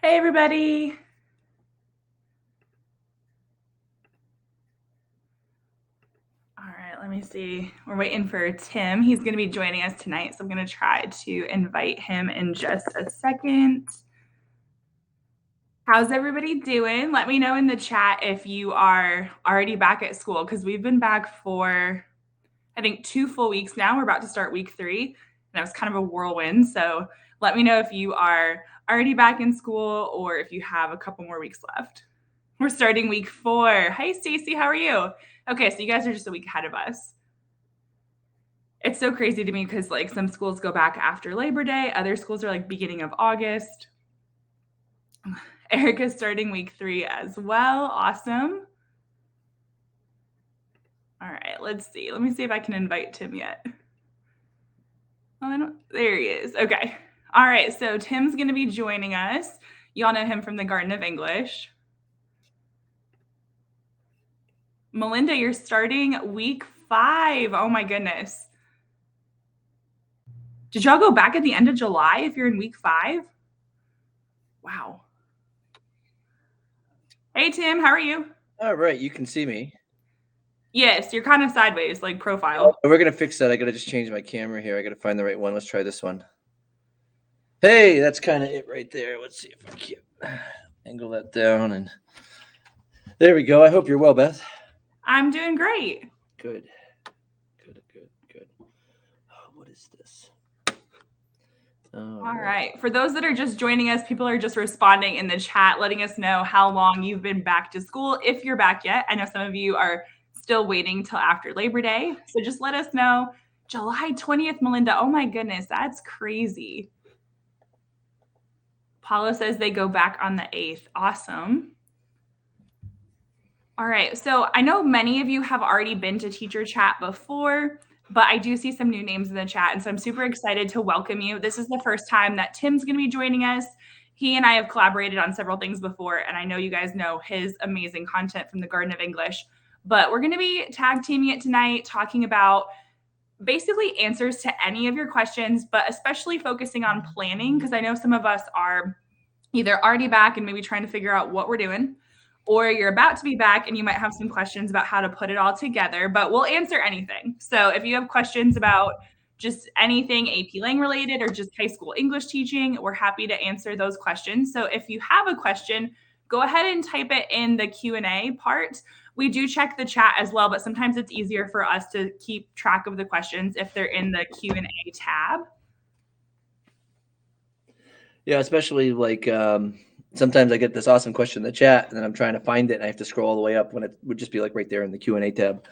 Hey, everybody. All right, let me see. We're waiting for Tim. He's going to be joining us tonight, so I'm going to try to invite him in just a second. How's everybody doing? Let me know in the chat if you are already back at school, because we've been back for, I think, 2 full weeks now. We're about to start week 3, and it was kind of a whirlwind. So let me know if you are already back in school or if you have a couple more weeks left. We're starting week 4. Hey, Stacy, how are you? Okay, so you guys are just a week ahead of us. It's so crazy to me because like some schools go back after Labor Day, other schools are like beginning of August. Erica's starting week 3 as well. Awesome. All right, let's see. Let me see if I can invite Tim yet. Oh, there he is. Okay. All right, so Tim's going to be joining us. Y'all know him from the Garden of English. Melinda, you're starting week 5. Oh my goodness. Did y'all go back at the end of July if you're in week 5? Wow. Hey, Tim, how are you? All right, you can see me. Yes, you're kind of sideways, like profile. We're going to fix that. I got to just change my camera here. I got to find the right one. Let's try this one. Hey, that's kind of it right there. Let's see if I can angle that down. And there we go. I hope you're well, Beth. I'm doing great. Good. Oh, what is this? All right. For those that are just joining us, people are just responding in the chat, letting us know how long you've been back to school, if you're back yet. I know some of you are still waiting till after Labor Day. So just let us know. July 20th, Melinda. Oh my goodness, that's crazy. Paula says they go back on the 8th. Awesome. All right. So I know many of you have already been to Teacher Chat before, but I do see some new names in the chat. And so I'm super excited to welcome you. This is the first time that Tim's going to be joining us. He and I have collaborated on several things before, and I know you guys know his amazing content from the Garden of English. But we're going to be tag teaming it tonight, talking about basically answers to any of your questions, but especially focusing on planning, because I know some of us are either already back and maybe trying to figure out what we're doing, or you're about to be back and you might have some questions about how to put it all together, but we'll answer anything. So if you have questions about just anything AP Lang related or just high school English teaching, we're happy to answer those questions. So if you have a question, go ahead and type it in the Q&A part. We do check the chat as well, but sometimes it's easier for us to keep track of the questions if they're in the Q&A tab. Yeah, especially like sometimes I get this awesome question in the chat, and then I'm trying to find it, and I have to scroll all the way up when it would just be like right there in the Q&A tab.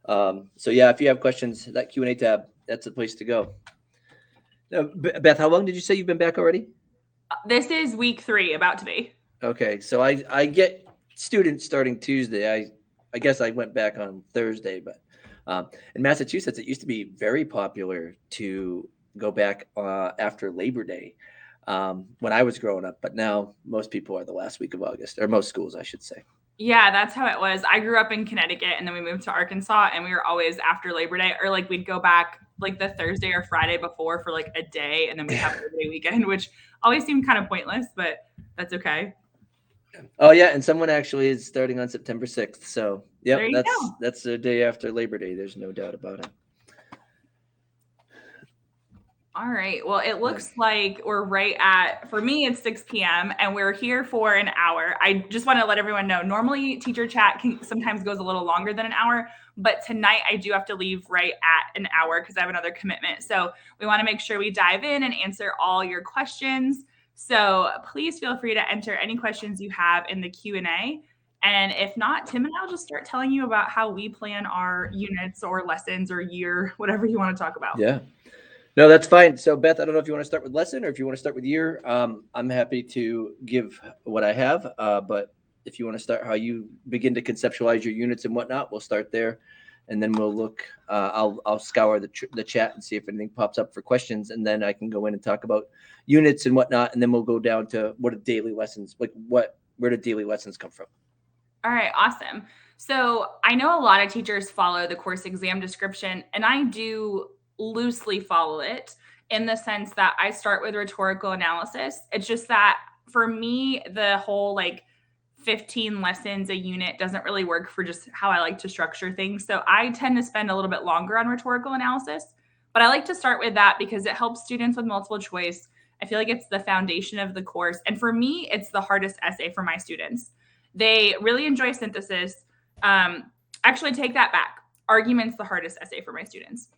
So yeah, if you have questions, that Q&A tab, that's the place to go. Now, Beth, how long did you say you've been back already? This is week 3, about to be. Okay, so I get students starting Tuesday. I guess I went back on Thursday, but in Massachusetts, it used to be very popular to go back after Labor Day when I was growing up. But now most people are the last week of August, or most schools, I should say. Yeah, that's how it was. I grew up in Connecticut and then we moved to Arkansas, and we were always after Labor Day, or like we'd go back like the Thursday or Friday before for like a day, and then we'd have Labor Day weekend, which always seemed kind of pointless, but that's okay. Oh yeah, and someone actually is starting on September 6th. So There yep, you go. that's the day after Labor Day. There's no doubt about it. All right. Well, it looks like we're right at, for me, it's 6 p.m. and we're here for an hour. I just want to let everyone know, normally Teacher Chat can sometimes goes a little longer than an hour, but tonight I do have to leave right at an hour because I have another commitment. So we want to make sure we dive in and answer all your questions. So please feel free to enter any questions you have in the Q&A. And if not, Tim and I'll just start telling you about how we plan our units or lessons or year, whatever you want to talk about. Yeah. No, that's fine. So, Beth, I don't know if you want to start with lesson or if you want to start with year. I'm happy to give what I have, but if you want to start how you begin to conceptualize your units and whatnot, we'll start there, and then we'll look. I'll scour the chat and see if anything pops up for questions, and then I can go in and talk about units and whatnot, and then we'll go down to what are daily lessons, like where do daily lessons come from? All right, awesome. So I know a lot of teachers follow the course exam description, and I do loosely follow it in the sense that I start with rhetorical analysis. It's just that For me, the whole like 15 lessons a unit doesn't really work for just how I like to structure things. So I tend to spend a little bit longer on rhetorical analysis, but I like to start with that because it helps students with multiple choice. I feel like it's the foundation of the course. And for me, it's the hardest essay for my students. They really enjoy synthesis. Actually, take that back. Argument's the hardest essay for my students.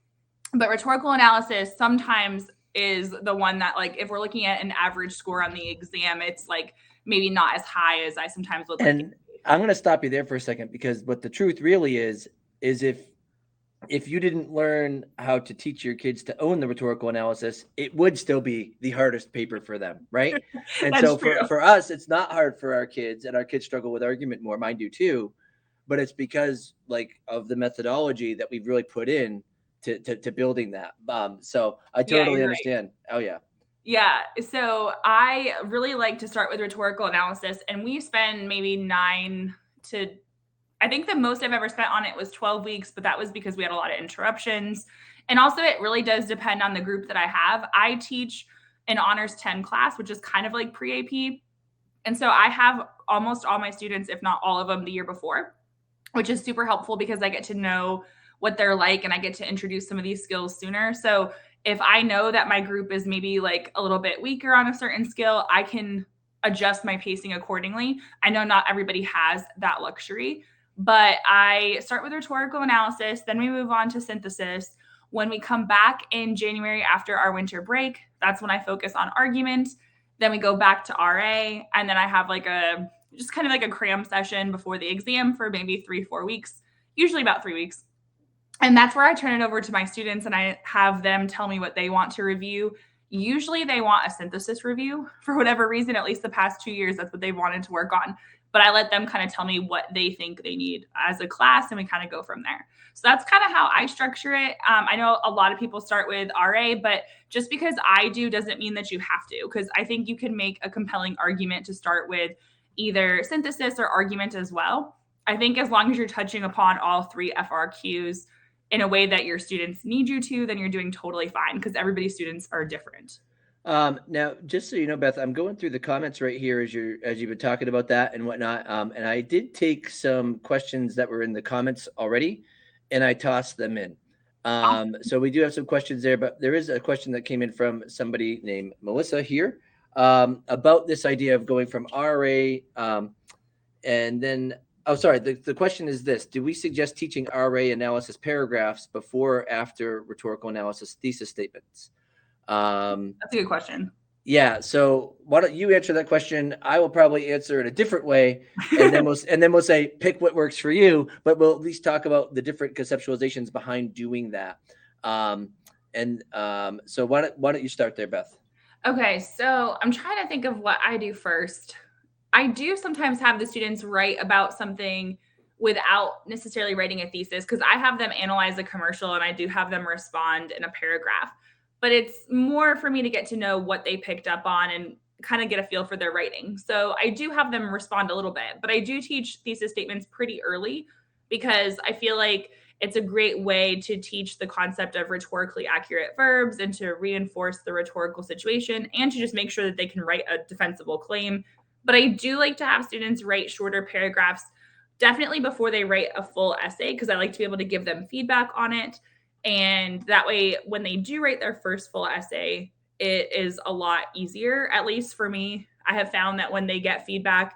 But rhetorical analysis sometimes is the one that, like, if we're looking at an average score on the exam, it's like maybe not as high as I sometimes would like. And I'm going to stop you there for a second, because what the truth really is if you didn't learn how to teach your kids to own the rhetorical analysis, it would still be the hardest paper for them, right? And so for us, it's not hard for our kids, and our kids struggle with argument more. Mine do too, but it's because like of the methodology that we've really put in to building that. So I totally understand. Right. Oh yeah. Yeah. So I really like to start with rhetorical analysis, and we spend maybe 9 to, I think the most I've ever spent on it was 12 weeks, but that was because we had a lot of interruptions. And also it really does depend on the group that I have. I teach an honors 10 class, which is kind of like pre-AP. And so I have almost all my students, if not all of them, the year before, which is super helpful because I get to know what they're like and I get to introduce some of these skills sooner. So if I know that my group is maybe like a little bit weaker on a certain skill, I can adjust my pacing accordingly. I know not everybody has that luxury, but I start with rhetorical analysis, then we move on to synthesis. When we come back in January after our winter break, that's when I focus on argument. Then we go back to RA, and then I have like a just kind of like a cram session before the exam for maybe 3-4 weeks, usually about 3 weeks. And that's where I turn it over to my students and I have them tell me what they want to review. Usually they want a synthesis review for whatever reason. At least the past 2 years, that's what they wanted to work on. But I let them kind of tell me what they think they need as a class, and we kind of go from there. So that's kind of how I structure it. I know a lot of people start with RA, but just because I do doesn't mean that you have to, because I think you can make a compelling argument to start with either synthesis or argument as well. I think as long as you're touching upon all 3 FRQs in a way that your students need you to, then you're doing totally fine, because everybody's students are different. Now, just so you know, Beth, I'm going through the comments right here as you've been talking about that and whatnot. And I did take some questions that were in the comments already, and I tossed them in. So we do have some questions there, but there is a question that came in from somebody named Melissa here about this idea of going from RA and then. Oh, sorry. The question is this: do we suggest teaching RA analysis paragraphs before or after rhetorical analysis thesis statements? That's a good question. Yeah. So why don't you answer that question? I will probably answer it a different way, and then we'll say pick what works for you. But we'll at least talk about the different conceptualizations behind doing that. So why don't you start there, Beth? Okay. So I'm trying to think of what I do first. I do sometimes have the students write about something without necessarily writing a thesis, because I have them analyze a commercial and I do have them respond in a paragraph. But it's more for me to get to know what they picked up on and kind of get a feel for their writing. So I do have them respond a little bit, but I do teach thesis statements pretty early because I feel like it's a great way to teach the concept of rhetorically accurate verbs and to reinforce the rhetorical situation and to just make sure that they can write a defensible claim. But I do like to have students write shorter paragraphs, definitely before they write a full essay, because I like to be able to give them feedback on it. And that way, when they do write their first full essay, it is a lot easier. At least for me, I have found that when they get feedback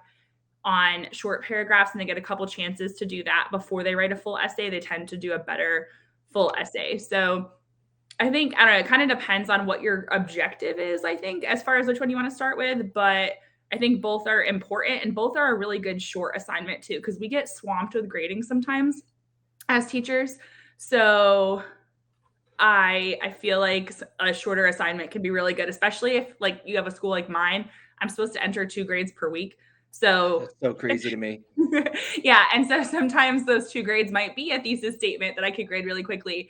on short paragraphs and they get a couple chances to do that before they write a full essay, they tend to do a better full essay. So I think, I don't know, it kind of depends on what your objective is, I think, as far as which one you want to start with. But I think both are important, and both are a really good short assignment too, because we get swamped with grading sometimes as teachers. So I feel like a shorter assignment can be really good, especially if like you have a school like mine. I'm supposed to enter 2 grades per week. So that's so crazy to me. Yeah. And so sometimes those 2 grades might be a thesis statement that I could grade really quickly,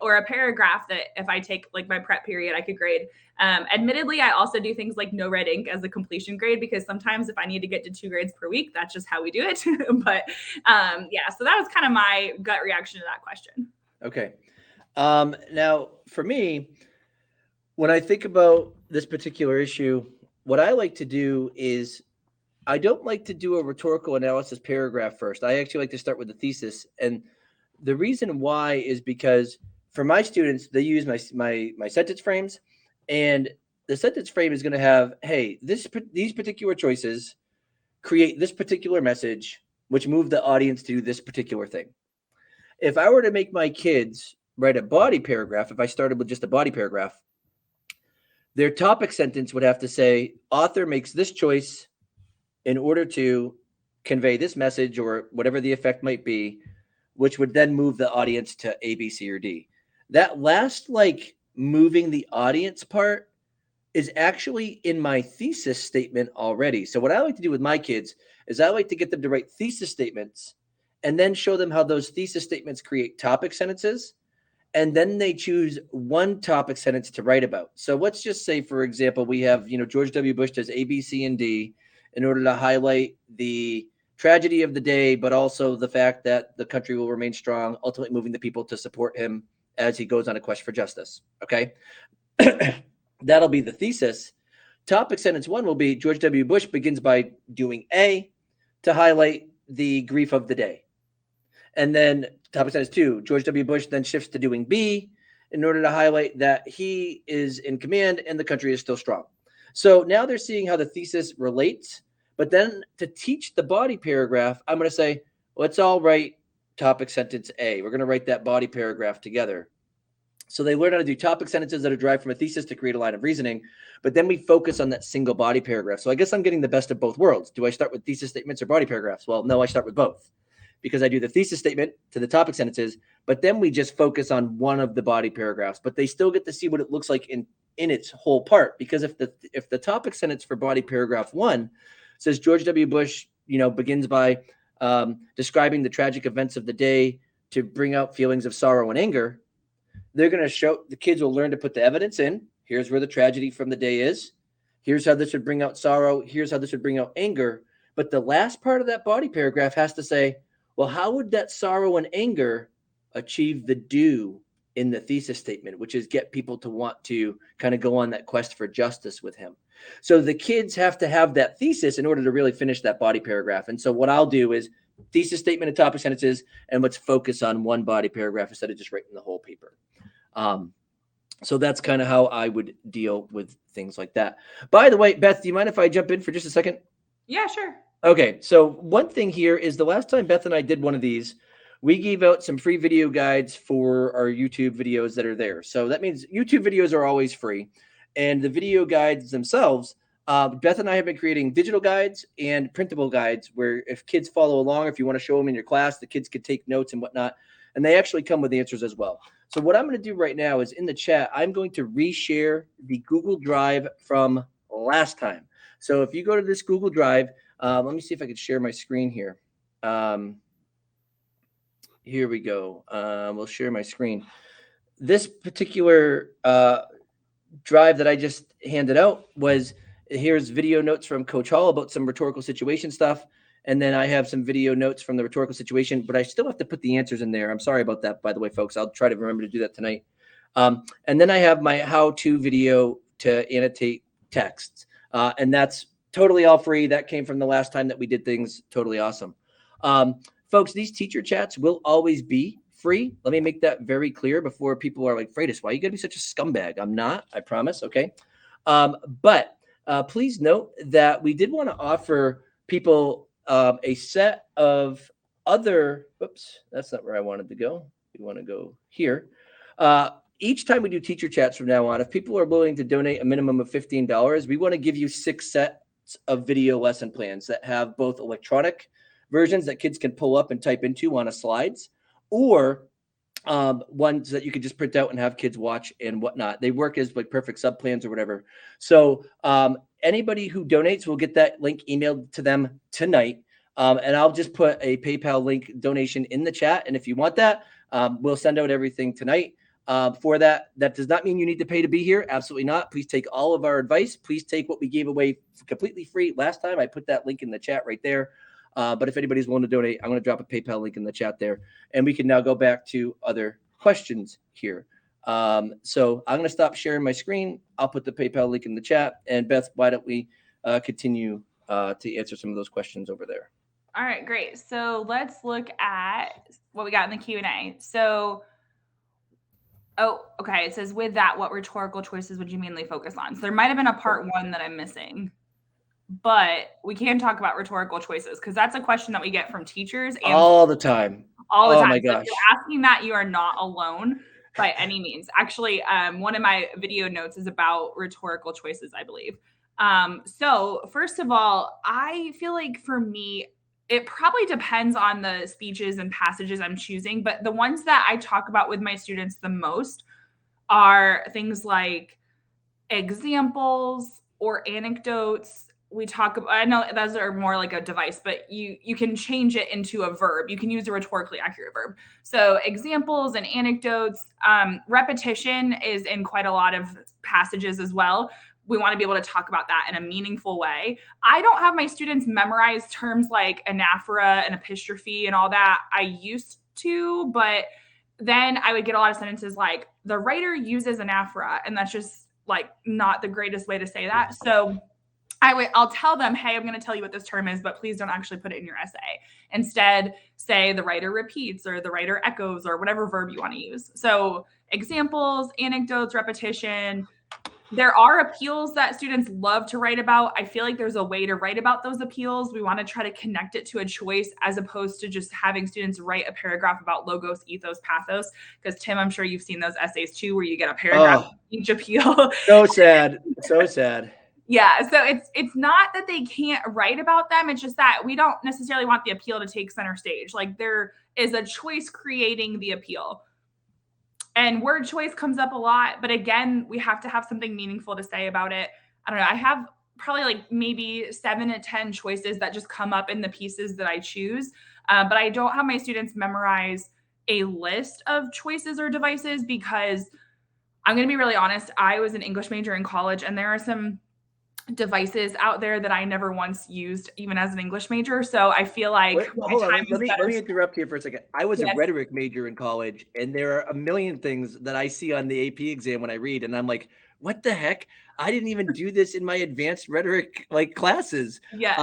or a paragraph that if I take like my prep period, I could grade. Admittedly, I also do things like no red ink as a completion grade, because sometimes if I need to get to 2 grades per week, that's just how we do it. But yeah, so that was kind of my gut reaction to that question. Okay. Now, for me, when I think about this particular issue, what I like to do is I don't like to do a rhetorical analysis paragraph first. I actually like to start with the thesis. And the reason why is because for my students, they use my sentence frames, and the sentence frame is going to have, hey, these particular choices create this particular message, which move the audience to do this particular thing. If I were to make my kids write a body paragraph, if I started with just a body paragraph, their topic sentence would have to say, author makes this choice in order to convey this message or whatever the effect might be, which would then move the audience to A, B, C, or D. That last, like, moving the audience part is actually in my thesis statement already. So what I like to do with my kids is I like to get them to write thesis statements and then show them how those thesis statements create topic sentences. And then they choose one topic sentence to write about. So let's just say, for example, we have, George W. Bush does A, B, C, and D in order to highlight the tragedy of the day, but also the fact that the country will remain strong, ultimately moving the people to support him as he goes on a quest for justice. Okay. That'll be the thesis. Topic sentence one will be George W. Bush begins by doing A to highlight the grief of the day. And then topic sentence two, George W. Bush then shifts to doing B in order to highlight that he is in command and the country is still strong. So now they're seeing how the thesis relates. But then to teach the body paragraph, I'm going to say, let's all write topic sentence A. We're going to write that body paragraph together. So they learn how to do topic sentences that are derived from a thesis to create a line of reasoning, but then we focus on that single body paragraph. So I guess I'm getting the best of both worlds. Do I start with thesis statements or body paragraphs? Well, no, I start with both, because I do the thesis statement to the topic sentences, but then we just focus on one of the body paragraphs, but they still get to see what it looks like in its whole part. Because if the topic sentence for body paragraph one says George W. Bush, begins by describing the tragic events of the day to bring out feelings of sorrow and anger, they're going to show, the kids will learn to put the evidence in. Here's where the tragedy from the day is. Here's how this would bring out sorrow. Here's how this would bring out anger. But the last part of that body paragraph has to say, well, how would that sorrow and anger achieve the do in the thesis statement, which is get people to want to kind of go on that quest for justice with him. So the kids have to have that thesis in order to really finish that body paragraph. And so what I'll do is thesis statement and topic sentences, and let's focus on one body paragraph instead of just writing the whole paper. So that's kind of how I would deal with things like that. By the way, Beth, do you mind if I jump in for just a second? Yeah, sure. Okay, so one thing here is the last time Beth and I did one of these, we gave out some free video guides for our YouTube videos that are there. So that means YouTube videos are always free. And the video guides themselves, Beth and I have been creating digital guides and printable guides where if kids follow along, if you want to show them in your class, the kids could take notes and whatnot. And they actually come with answers as well. So what I'm going to do right now is in the chat, I'm going to reshare the Google Drive from last time. So if you go to this Google Drive, let me see if I can share my screen here. Here we go. We'll share my screen. This particular drive that I just handed out was, here's video notes from Coach Hall about some rhetorical situation stuff. And then I have some video notes from the rhetorical situation, but I still have to put the answers in there. I'm sorry about that, by the way, folks. I'll try to remember to do that tonight. And then I have my how-to video to annotate texts. And that's totally all free. That came from the last time that we did things. Totally awesome. Folks, these teacher chats will always be free. Let me make that very clear before people are like, Freitas, why are you going to be such a scumbag? I'm not, I promise. Okay. But please note that we did want to offer people a set of other, oops, that's not where I wanted to go. We want to go here. Each time we do teacher chats from now on, if people are willing to donate a minimum of $15, we want to give you 6 sets of video lesson plans that have both electronic versions that kids can pull up and type into on a slides, or ones that you could just print out and have kids watch and whatnot. They work as like perfect sub plans or whatever. So anybody who donates will get that link emailed to them tonight. And I'll just put a PayPal link donation in the chat. And if you want that, we'll send out everything tonight. For that. That does not mean you need to pay to be here. Absolutely not. Please take all of our advice. Please take what we gave away completely free last time. I put that link in the chat right there. But if anybody's willing to donate, I'm going to drop a PayPal link in the chat there. And we can now go back to other questions here. So I'm going to stop sharing my screen. I'll put the PayPal link in the chat. And Beth, why don't we continue to answer some of those questions over there. All right, great. So let's look at what we got in the Q&A. So, okay. It says, with that, what rhetorical choices would you mainly focus on? So there might have been a part 1 that I'm missing, but we can talk about rhetorical choices because that's a question that we get from teachers and all the time. All the Oh time. my So gosh. if you're asking that, you are not alone by any means. Actually, one of my video notes is about rhetorical choices, I believe. So first of all, I feel like for me, it probably depends on the speeches and passages I'm choosing, but the ones that I talk about with my students the most are things like examples or anecdotes. We talk about, I know those are more like a device, but you can change it into a verb. You can use a rhetorically accurate verb. So examples and anecdotes. Repetition is in quite a lot of passages as well. We want to be able to talk about that in a meaningful way. I don't have my students memorize terms like anaphora and epistrophe and all that. I used to, but then I would get a lot of sentences like, the writer uses anaphora, and that's just like not the greatest way to say that. So I'll tell them, hey, I'm going to tell you what this term is, but please don't actually put it in your essay. Instead, say the writer repeats or the writer echoes or whatever verb you want to use. So examples, anecdotes, repetition. There are appeals that students love to write about. I feel like there's a way to write about those appeals. We want to try to connect it to a choice as opposed to just having students write a paragraph about logos, ethos, pathos. Because Tim, I'm sure you've seen those essays too, where you get a paragraph each appeal. So sad. So sad. Yeah, so it's not that they can't write about them. It's just that we don't necessarily want the appeal to take center stage. Like there is a choice creating the appeal. And word choice comes up a lot, but again, we have to have something meaningful to say about it. I don't know. I have probably like maybe 7 to 10 choices that just come up in the pieces that I choose. But I don't have my students memorize a list of choices or devices because I'm going to be really honest. I was an English major in college, and there are some devices out there that I never once used, even as an English major. So I feel like hold on. Let me interrupt here for a second. I was a rhetoric major in college, and there are a million things that I see on the AP exam when I read, and I'm like, what the heck? I didn't even do this in my advanced rhetoric like classes. Yes.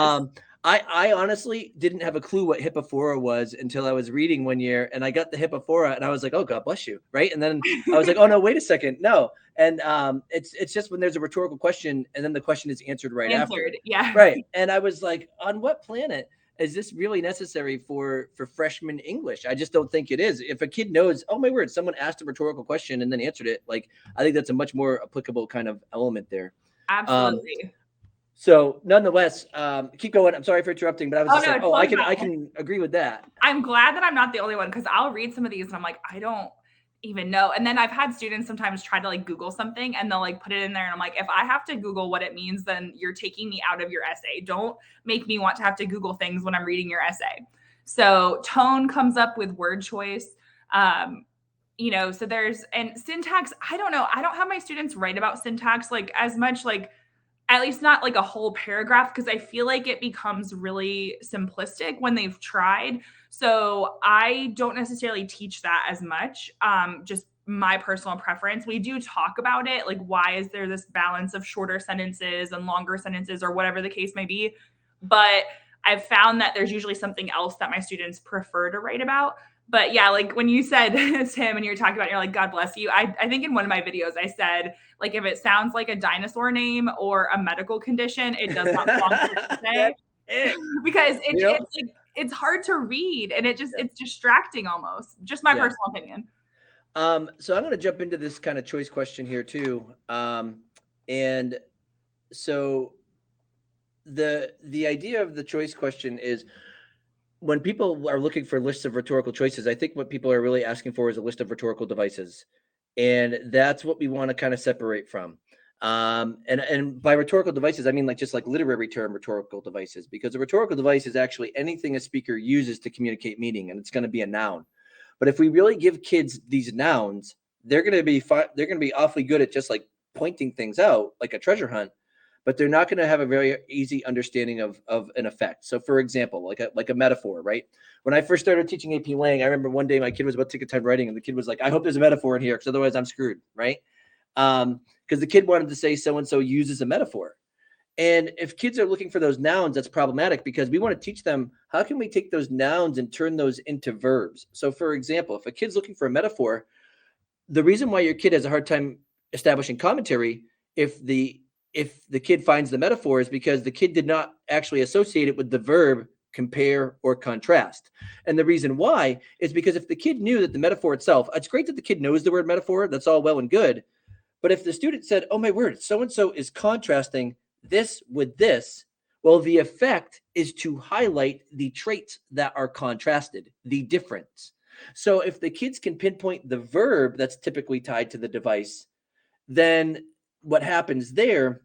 I honestly didn't have a clue what hippophora was until I was reading one year, and I got the hippophora, and I was like, oh, God bless you, right? And then I was like, oh no, wait a second, no. And it's just when there's a rhetorical question, and then the question is answered right after. Yeah. Right. And I was like, on what planet is this really necessary for freshman English? I just don't think it is. If a kid knows, oh my word, someone asked a rhetorical question and then answered it, like I think that's a much more applicable kind of element there. Absolutely. So nonetheless, keep going. I'm sorry for interrupting, but I was just like, I can agree with that. I'm glad that I'm not the only one, because I'll read some of these and I'm like, I don't even know. And then I've had students sometimes try to like Google something and they'll like put it in there. And I'm like, if I have to Google what it means, then you're taking me out of your essay. Don't make me want to have to Google things when I'm reading your essay. So tone comes up with word choice. So there's, and syntax, I don't know. I don't have my students write about syntax like as much, like at least not like a whole paragraph, because I feel like it becomes really simplistic when they've tried. So I don't necessarily teach that as much. Just my personal preference. We do talk about it, like why is there this balance of shorter sentences and longer sentences or whatever the case may be. But I've found that there's usually something else that my students prefer to write about. But yeah, like when you said Tim and you were talking about, you're like, God bless you. I think in one of my videos I said, like, if it sounds like a dinosaur name or a medical condition, it does not belong to say. Because it's hard to read and it's distracting almost. Just my personal opinion. So I'm going to jump into this kind of choice question here too. And so the idea of the choice question is, when people are looking for lists of rhetorical choices, I think what people are really asking for is a list of rhetorical devices. And that's what we want to kind of separate from. And by rhetorical devices, I mean just like literary term rhetorical devices, because a rhetorical device is actually anything a speaker uses to communicate meaning, and it's going to be a noun. But if we really give kids these nouns, they're going to be awfully good at just like pointing things out like a treasure hunt, but they're not going to have a very easy understanding of an effect. So for example, like a metaphor, right? When I first started teaching AP Lang, I remember one day my kid was about to take a time writing, and the kid was like, I hope there's a metaphor in here, because otherwise I'm screwed, right? Because the kid wanted to say so-and-so uses a metaphor. And if kids are looking for those nouns, that's problematic because we want to teach them how can we take those nouns and turn those into verbs. So, for example, if a kid's looking for a metaphor, the reason why your kid has a hard time establishing commentary if the kid finds the metaphor is because the kid did not actually associate it with the verb compare or contrast. And the reason why is because if the kid knew that the metaphor itself, it's great that the kid knows the word metaphor, that's all well and good. But if the student said, oh my word, so and so is contrasting this with this, well, the effect is to highlight the traits that are contrasted, the difference. So if the kids can pinpoint the verb that's typically tied to the device, then what happens there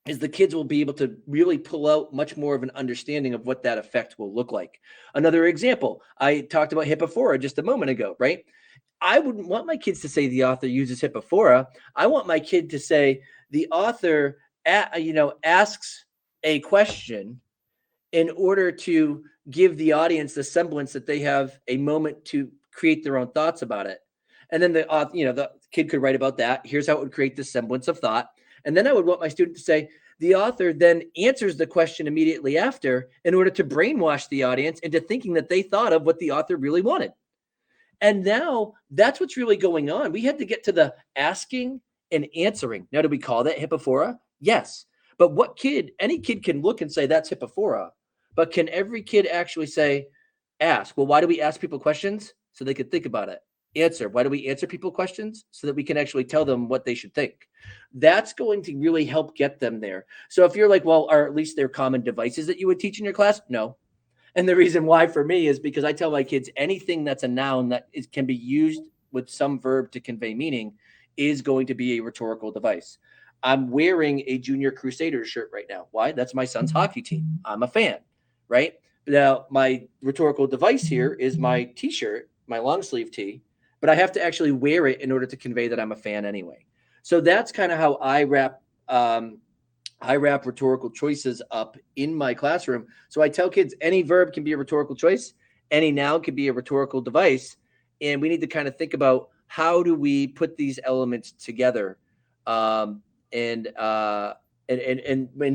is the kids will be able to really pull out much more of an understanding of what that effect will look like. Another example, I talked about hippophora just a moment ago, right? I wouldn't want my kids to say the author uses hippophora. I want my kid to say the author, asks a question in order to give the audience the semblance that they have a moment to create their own thoughts about it. And then the kid could write about that. Here's how it would create the semblance of thought. And then I would want my student to say, the author then answers the question immediately after in order to brainwash the audience into thinking that they thought of what the author really wanted. And now that's what's really going on. We had to get to the asking and answering. Now, do we call that hippophora? Yes. But any kid can look and say that's hippophora. But can every kid actually say, ask? Well, why do we ask people questions? So they could think about it. Answer. Why do we answer people questions? So that we can actually tell them what they should think. That's going to really help get them there. So if you're like, well, are at least there common devices that you would teach in your class? No. And the reason why for me is because I tell my kids anything that's a noun that can be used with some verb to convey meaning is going to be a rhetorical device. I'm wearing a Junior Crusaders shirt right now. Why? That's my son's hockey team. I'm a fan, right? Now, my rhetorical device here is my t-shirt, my long sleeve tee, but I have to actually wear it in order to convey that I'm a fan anyway. So that's kind of how I wrap rhetorical choices up in my classroom. So I tell kids any verb can be a rhetorical choice, any noun can be a rhetorical device. And we need to kind of think about how do we put these elements together. And in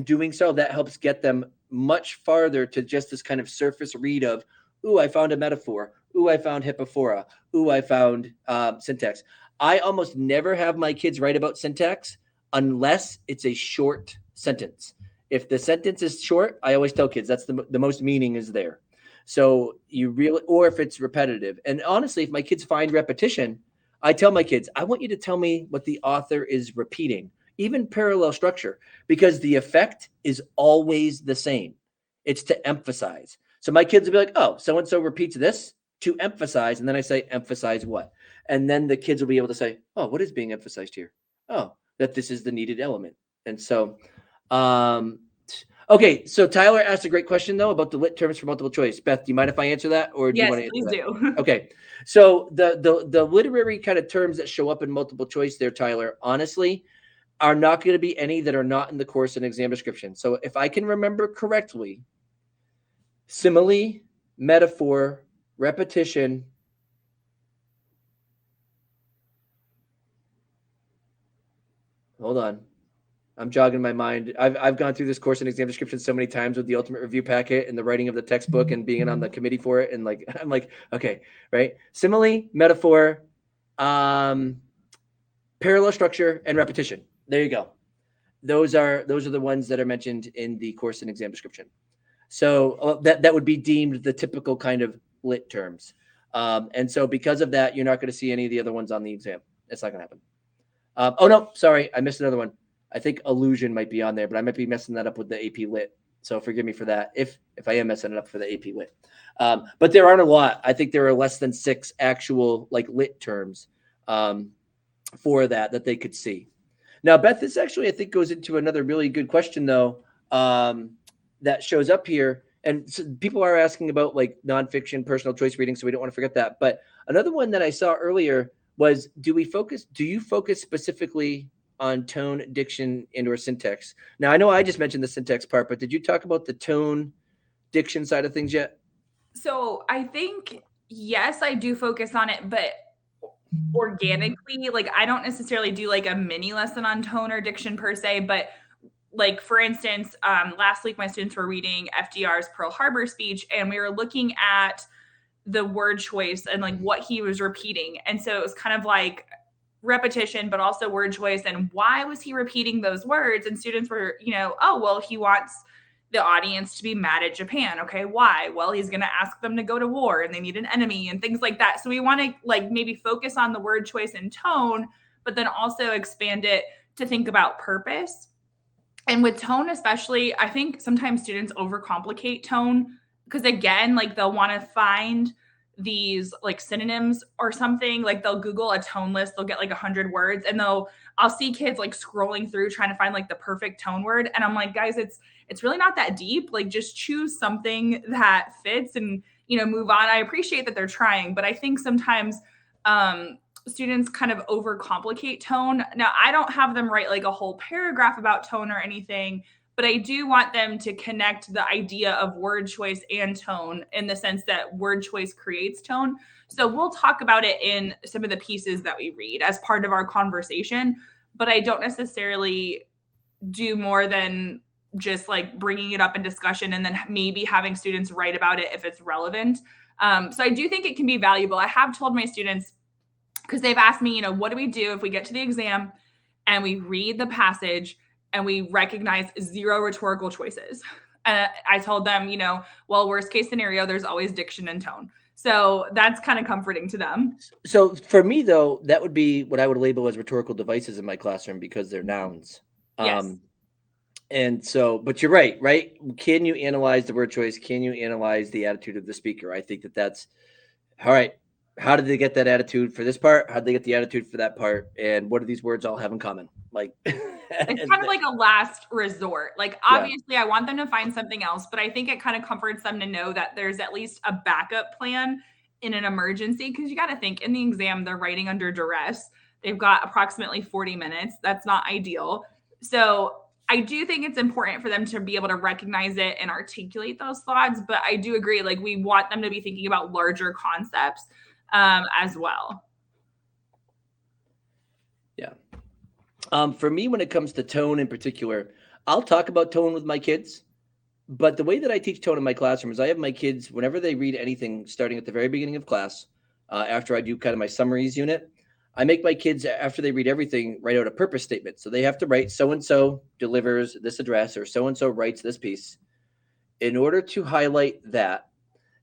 doing so, that helps get them much farther to just this kind of surface read of, ooh, I found a metaphor. Ooh, I found hippophora. Ooh, I found syntax. I almost never have my kids write about syntax unless it's a short sentence. If the sentence is short, I always tell kids that's the most meaning is there. So you really, or if it's repetitive. And honestly, if my kids find repetition, I tell my kids, I want you to tell me what the author is repeating, even parallel structure, because the effect is always the same. It's to emphasize. So my kids will be like, oh, so and so repeats this to emphasize. And then I say, emphasize what? And then the kids will be able to say, oh, what is being emphasized here? Oh, that this is the needed element. And so, okay. So Tyler asked a great question though about the lit terms for multiple choice. Beth, do you mind if I answer that, or do you want to answer Yes, please do. Okay. So the literary kind of terms that show up in multiple choice there, Tyler, honestly, are not going to be any that are not in the course and exam description. So if I can remember correctly, simile, metaphor, repetition. Hold on. I'm jogging my mind. I've gone through this course and exam description so many times with the ultimate review packet and the writing of the textbook and being on the committee for it. And like, I'm like, okay, right. Simile, metaphor, parallel structure, and repetition. There you go. Those are the ones that are mentioned in the course and exam description. So that would be deemed the typical kind of lit terms. And so because of that, you're not going to see any of the other ones on the exam. It's not going to happen. Oh no, sorry, I missed another one. I think illusion might be on there, but I might be messing that up with the AP Lit. So forgive me for that if I am messing it up for the AP Lit. But there aren't a lot. I think there are less than 6 actual like lit terms for that they could see. Now, Beth, this actually I think goes into another really good question though that shows up here. And so people are asking about like nonfiction, personal choice reading, so we don't want to forget that. But another one that I saw earlier was do you focus specifically on tone, diction, and or syntax? Now, I know I just mentioned the syntax part, but did you talk about the tone, diction side of things yet? So I think, yes, I do focus on it, but organically, like I don't necessarily do like a mini lesson on tone or diction per se, but like for instance, last week my students were reading FDR's Pearl Harbor speech, and we were looking at the word choice and like what he was repeating. And so it was kind of like repetition, but also word choice. And why was he repeating those words? And students were, oh, well, he wants the audience to be mad at Japan. Okay, why? Well, he's going to ask them to go to war and they need an enemy and things like that. So we want to like maybe focus on the word choice and tone, but then also expand it to think about purpose. And with tone, especially, I think sometimes students overcomplicate tone because, again, like they'll want to find these like synonyms or something. Like they'll Google a tone list, they'll get like 100 words, and I'll see kids like scrolling through trying to find like the perfect tone word. And I'm like, guys, it's really not that deep. Like just choose something that fits and, move on. I appreciate that they're trying, but I think sometimes, students kind of overcomplicate tone. Now, I don't have them write like a whole paragraph about tone or anything, but I do want them to connect the idea of word choice and tone in the sense that word choice creates tone. So we'll talk about it in some of the pieces that we read as part of our conversation, but I don't necessarily do more than just like bringing it up in discussion and then maybe having students write about it if it's relevant. So I do think it can be valuable. I have told my students, because they've asked me, what do we do if we get to the exam and we read the passage and we recognize 0 rhetorical choices? I told them, well, worst case scenario, there's always diction and tone. So that's kind of comforting to them. So for me, though, that would be what I would label as rhetorical devices in my classroom because they're nouns. Yes. And so, but you're right? Can you analyze the word choice? Can you analyze the attitude of the speaker? I think that's all right. How did they get that attitude for this part? How did they get the attitude for that part? And what do these words all have in common? Like, it's kind of like a last resort. Like, obviously, I want them to find something else, but I think it kind of comforts them to know that there's at least a backup plan in an emergency. Because you got to think in the exam, they're writing under duress. They've got approximately 40 minutes. That's not ideal. So I do think it's important for them to be able to recognize it and articulate those thoughts. But I do agree, like, we want them to be thinking about larger concepts as well. Yeah. For me, when it comes to tone in particular, I'll talk about tone with my kids. But the way that I teach tone in my classroom is I have my kids, whenever they read anything, starting at the very beginning of class, after I do kind of my summaries unit, I make my kids, after they read everything, write out a purpose statement. So they have to write so-and-so delivers this address or so-and-so writes this piece in order to highlight that.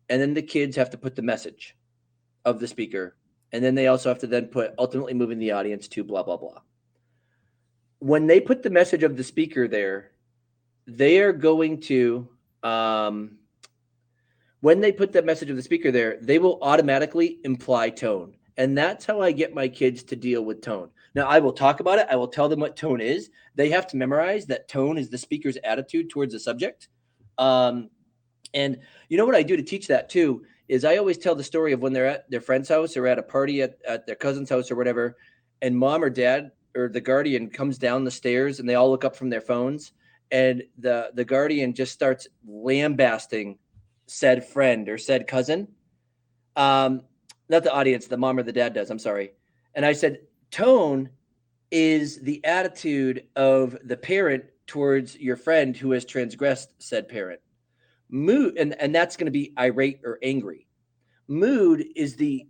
And then the kids have to put the message of the speaker. And then they also have to then put ultimately moving the audience to blah, blah, blah. When they put the message of the speaker there, they are going to, when they put the message of the speaker there, they will automatically imply tone. And that's how I get my kids to deal with tone. Now, I will talk about it. I will tell them what tone is. They have to memorize that tone is the speaker's attitude towards the subject. And what I do to teach that too is I always tell the story of when they're at their friend's house or at a party at their cousin's house or whatever, and mom or dad or the guardian comes down the stairs and they all look up from their phones, and the guardian just starts lambasting said friend or said cousin. Not the audience, the mom or the dad does, I'm sorry. And I said, tone is the attitude of the parent towards your friend who has transgressed said parent. Mood, and that's going to be irate or angry. Mood is the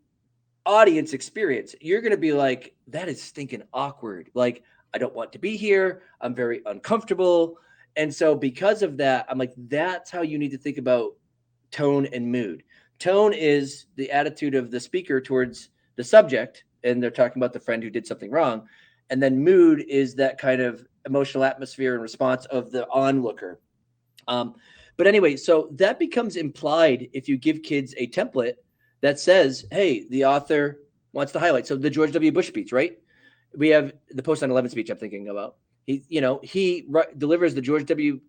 audience experience. You're going to be like, that is stinking awkward. Like, I don't want to be here. I'm very uncomfortable. And so because of that, I'm like, that's how you need to think about tone and mood. Tone is the attitude of the speaker towards the subject, and they're talking about the friend who did something wrong. And then mood is that kind of emotional atmosphere and response of the onlooker. But anyway, so that becomes implied if you give kids a template that says, hey, the author wants to highlight. So the George W. Bush speech, right? We have the post 9/11 speech I'm thinking about. He delivers the George W.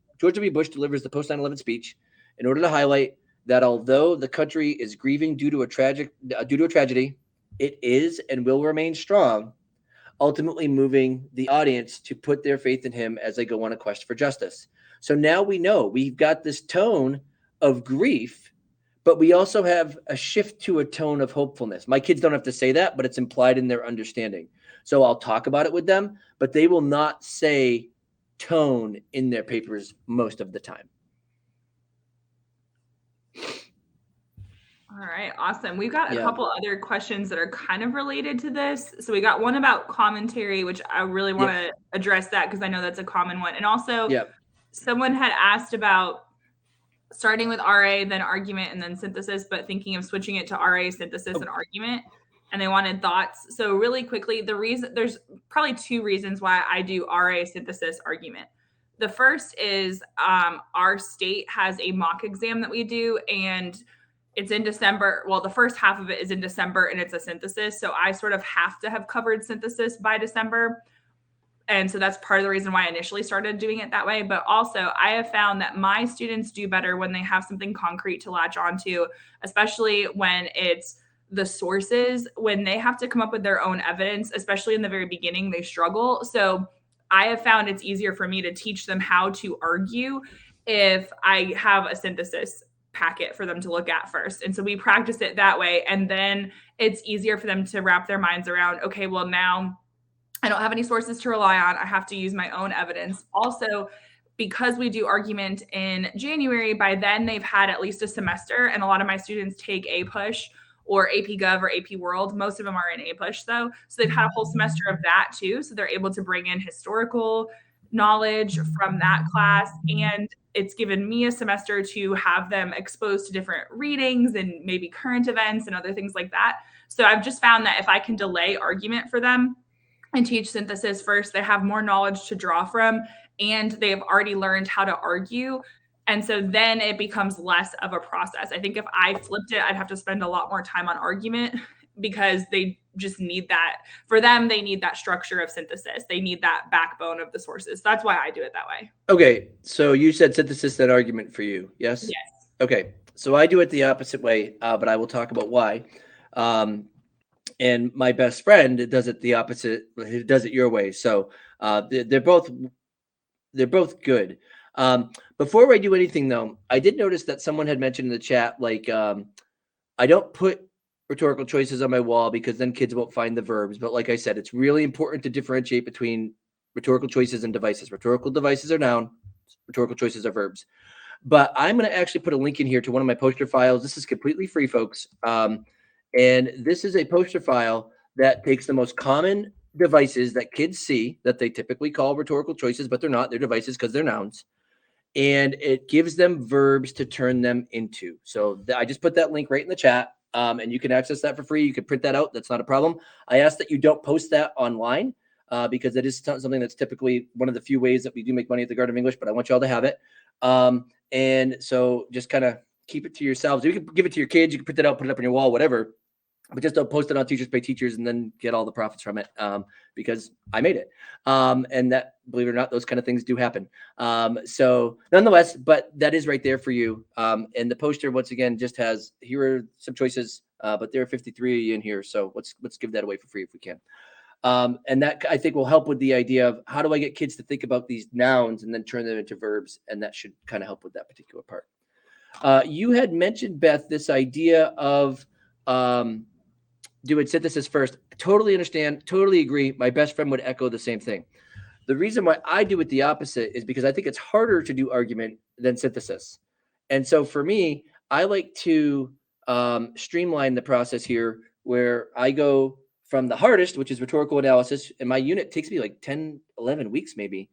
Bush delivers the post 9/11 speech in order to highlight that although the country is grieving due to a tragedy, it is and will remain strong, ultimately moving the audience to put their faith in him as they go on a quest for justice. So now we know we've got this tone of grief, but we also have a shift to a tone of hopefulness. My kids don't have to say that, but it's implied in their understanding. So I'll talk about it with them, but they will not say tone in their papers most of the time. All right, awesome. We've got a Yeah. couple other questions that are kind of related to this. So we got one about commentary, which I really want to address that because I know that's a common one. And also, someone had asked about starting with RA, then argument, and then synthesis, but thinking of switching it to RA, synthesis, and argument. And they wanted thoughts. So really quickly, there's probably two reasons why I do RA, synthesis, argument. The first is our state has a mock exam that we do, and it's in December. Well, the first half of it is in December, and it's a synthesis. So I sort of have to have covered synthesis by December. And so that's part of the reason why I initially started doing it that way. But also, I have found that my students do better when they have something concrete to latch onto, especially when it's the sources. When they have to come up with their own evidence, especially in the very beginning, they struggle. So I have found it's easier for me to teach them how to argue if I have a synthesis packet for them to look at first. And so we practice it that way. And then it's easier for them to wrap their minds around, okay, well, now I don't have any sources to rely on. I have to use my own evidence. Also, because we do argument in January, by then they've had at least a semester, and a lot of my students take APUSH or AP Gov or AP World. Most of them are in APUSH though. So they've had a whole semester of that too. So they're able to bring in historical knowledge from that class. And it's given me a semester to have them exposed to different readings and maybe current events and other things like that. So I've just found that if I can delay argument for them and teach synthesis first, they have more knowledge to draw from, and they've already learned how to argue. And so then it becomes less of a process. I think if I flipped it, I'd have to spend a lot more time on argument because they just need that. For them, they need that structure of synthesis. They need that backbone of the sources. That's why I do it that way. Okay. So you said synthesis and argument for you. Yes? Yes. Okay. So I do it the opposite way, but I will talk about why. And my best friend does it the opposite. He does it your way. So they're both good. Before I do anything though, I did notice that someone had mentioned in the chat, like I don't put rhetorical choices on my wall because then kids won't find the verbs. But like I said, it's really important to differentiate between rhetorical choices and devices. Rhetorical devices are noun, rhetorical choices are verbs. But I'm going to actually put a link in here to one of my poster files. This is completely free, folks. And this is a poster file that takes the most common devices that kids see that they typically call rhetorical choices, but they're not. They're devices because they're nouns. And it gives them verbs to turn them into. So I just put that link right in the chat, and you can access that for free. You can print that out. That's not a problem. I ask that you don't post that online because it is something that's typically one of the few ways that we do make money at the Garden of English, but I want you all to have it. And so just kind of keep it to yourselves. You can give it to your kids. You can print it out, put it up on your wall, whatever. But just don't post it on Teachers Pay Teachers and then get all the profits from it because I made it. And that, believe it or not, those kind of things do happen. So nonetheless, but that is right there for you. And the poster, once again, just has, here are some choices, but there are 53 in here. So let's give that away for free if we can. And that, I think, will help with the idea of how do I get kids to think about these nouns and then turn them into verbs. And that should kind of help with that particular part. You had mentioned, Beth, this idea of doing synthesis first. Totally understand, totally agree. My best friend would echo the same thing. The reason why I do it the opposite is because I think it's harder to do argument than synthesis. And so for me, I like to streamline the process here where I go from the hardest, which is rhetorical analysis, and my unit takes me like 10, 11 weeks maybe.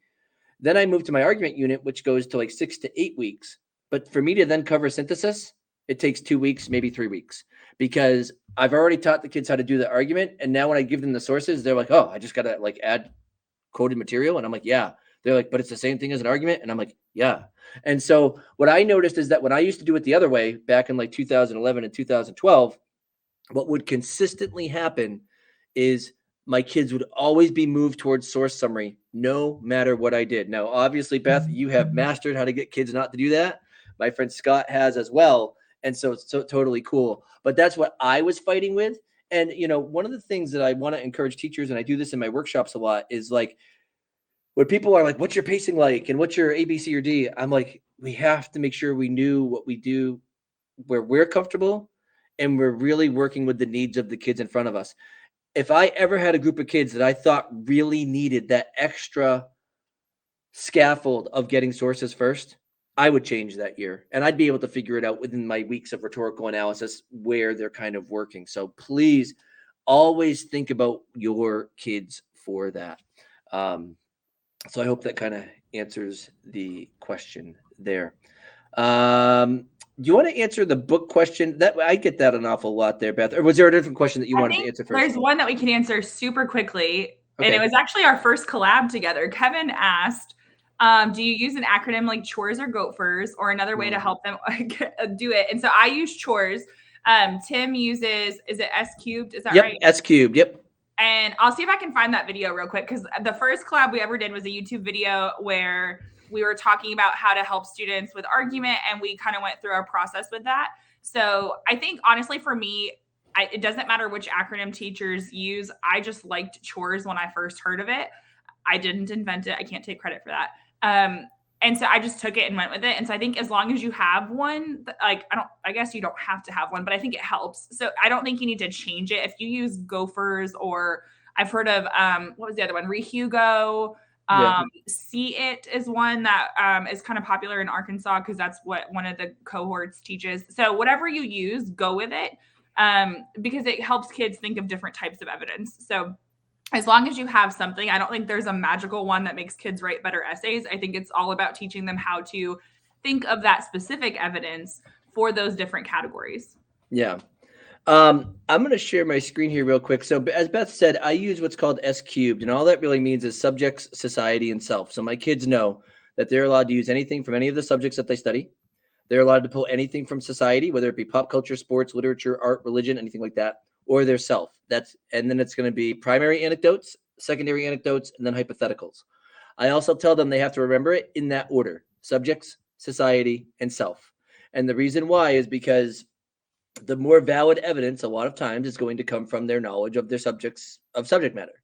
Then I move to my argument unit, which goes to like 6 to 8 weeks. But for me to then cover synthesis, it takes 2 weeks, maybe 3 weeks, because I've already taught the kids how to do the argument. And now when I give them the sources, they're like, oh, I just got to like add quoted material. And I'm like, yeah. They're like, but it's the same thing as an argument. And I'm like, yeah. And so what I noticed is that when I used to do it the other way back in like 2011 and 2012, what would consistently happen is my kids would always be moved towards source summary, no matter what I did. Now, obviously, Beth, you have mastered how to get kids not to do that. My friend Scott has as well. And so it's so totally cool. But that's what I was fighting with. And, you know, one of the things that I want to encourage teachers, and I do this in my workshops a lot, is like when people are like, what's your pacing like? And what's your A, B, C, or D? I'm like, we have to make sure we knew what we do where we're comfortable and we're really working with the needs of the kids in front of us. If I ever had a group of kids that I thought really needed that extra scaffold of getting sources first, I would change that year, and I'd be able to figure it out within my weeks of rhetorical analysis where they're kind of working. So please always think about your kids for that. So I hope that kind of answers the question there. Do you want to answer the book question? That I get that an awful lot there, Beth. Or was there a different question that you wanted to answer first? There's one that we can answer super quickly, and it Okay. was actually our first collab together. Kevin asked, do you use an acronym like chores or gophers or another way to help them do it? And so I use chores. Tim uses, is it S cubed? Is that Yep, right? S cubed. Yep. And I'll see if I can find that video real quick, because the first collab we ever did was a YouTube video where we were talking about how to help students with argument, and we kind of went through our process with that. So I think honestly for me, it doesn't matter which acronym teachers use. I just liked chores when I first heard of it. I didn't invent it. I can't take credit for that. And so I just took it and went with it. And so I think as long as you have one, like I guess you don't have to have one, but I think it helps. So I don't think you need to change it. If you use gophers, or I've heard of what was the other one? Rehugo. Yeah. See It is one that is kind of popular in Arkansas because that's what one of the cohorts teaches. So whatever you use, go with it, because it helps kids think of different types of evidence. So as long as you have something, I don't think there's a magical one that makes kids write better essays. I think it's all about teaching them how to think of that specific evidence for those different categories. Yeah. I'm going to share my screen here real quick. So as Beth said, I use what's called S cubed, and all that really means is subjects, society, and self. So my kids know that they're allowed to use anything from any of the subjects that they study. They're allowed to pull anything from society, whether it be pop culture, sports, literature, art, religion, anything like that, or their self. And then it's going to be primary anecdotes, secondary anecdotes, and then hypotheticals. I also tell them they have to remember it in that order: subjects, society, and self. And the reason why is because the more valid evidence a lot of times is going to come from their knowledge of their subjects of subject matter.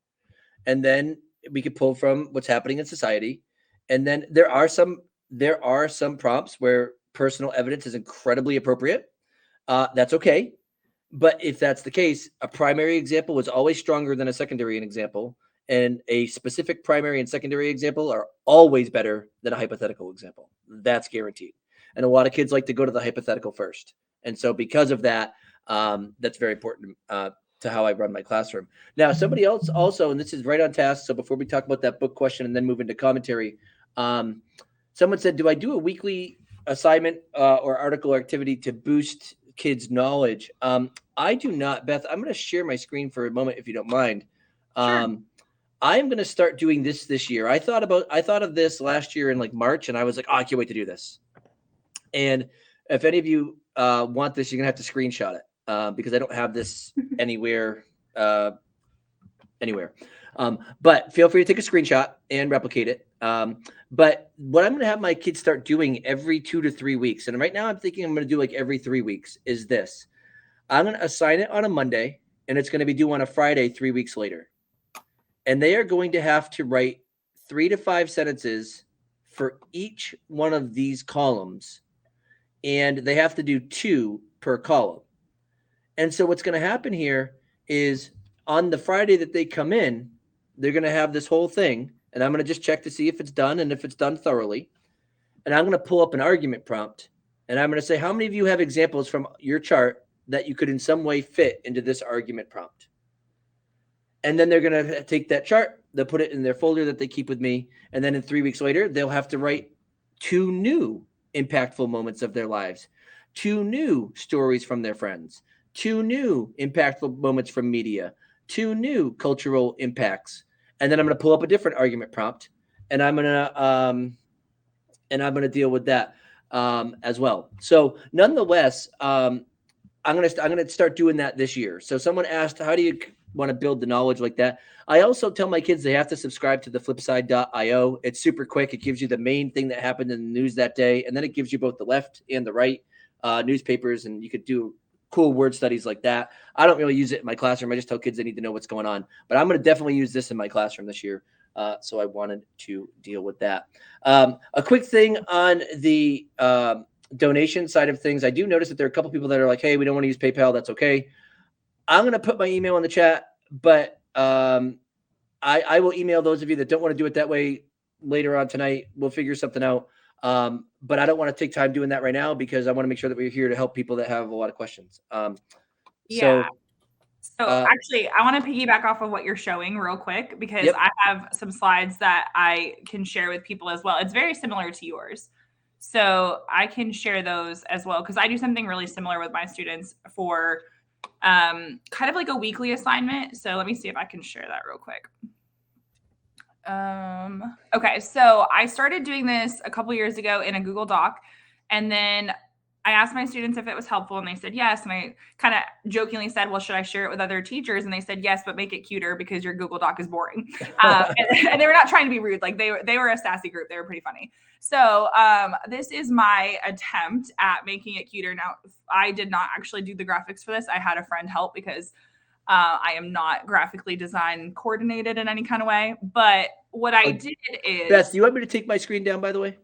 And then we could pull from what's happening in society. And then there are some prompts where personal evidence is incredibly appropriate. That's okay. But if that's the case, a primary example is always stronger than a secondary example, and a specific primary and secondary example are always better than a hypothetical example. That's guaranteed. And a lot of kids like to go to the hypothetical first. And so because of that, that's very important to how I run my classroom. Now, somebody else also, and this is right on task. So before we talk about that book question and then move into commentary, someone said, do I do a weekly assignment or article or activity to boost kids' knowledge? I do not, Beth. I'm going to share my screen for a moment, if you don't mind. Sure. I'm going to start doing this year. I thought of this last year in like March, and I was like, oh, I can't wait to do this. And if any of you want this, you're going to have to screenshot it because I don't have this anywhere. But feel free to take a screenshot and replicate it. But what I'm going to have my kids start doing every 2 to 3 weeks, and right now I'm thinking I'm going to do like every 3 weeks, is this. I'm going to assign it on a Monday, and it's going to be due on a Friday 3 weeks later. And they are going to have to write 3 to 5 sentences for each one of these columns, and they have to do 2 per column. And so what's going to happen here is on the Friday that they come in, they're going to have this whole thing, and I'm going to just check to see if it's done and if it's done thoroughly. And I'm going to pull up an argument prompt, and I'm going to say, how many of you have examples from your chart that you could in some way fit into this argument prompt? And then they're going to take that chart, they'll put it in their folder that they keep with me, and then in 3 weeks later, they'll have to write 2 new impactful moments of their lives, 2 new stories from their friends, 2 new impactful moments from media, 2 new cultural impacts. And then I'm going to pull up a different argument prompt, and I'm going to deal with that as well. So nonetheless, I'm going to start doing that this year. So someone asked, how do you want to build the knowledge like that? I also tell my kids they have to subscribe to the flipside.io. It's super quick. It gives you the main thing that happened in the news that day, and then it gives you both the left and the right newspapers, and you could do cool word studies like that. I don't really use it in my classroom. I just tell kids they need to know what's going on. But I'm going to definitely use this in my classroom this year. So I wanted to deal with that. A quick thing on the donation side of things. I do notice that there are a couple people that are like, hey, we don't want to use PayPal. That's okay. I'm going to put my email in the chat, but I will email those of you that don't want to do it that way later on tonight. We'll figure something out. But I don't want to take time doing that right now because I want to make sure that we're here to help people that have a lot of questions. Yeah. So Actually, I want to piggyback off of what you're showing real quick because Yep. I have some slides that I can share with people as well. It's very similar to yours. So I can share those as well because I do something really similar with my students for kind of like a weekly assignment. So let me see if I can share that real quick. Okay, so I started doing this a couple years ago in a Google Doc, and then I asked my students if it was helpful, and they said yes. And I kind of jokingly said, "Well, should I share it with other teachers?" And they said yes, but make it cuter because your Google Doc is boring. And they were not trying to be rude; like they were a sassy group. They were pretty funny. So this is my attempt at making it cuter. Now, I did not actually do the graphics for this. I had a friend help because I am not graphically design coordinated in any kind of way. But what I did is Beth, do you want me to take my screen down, by the way?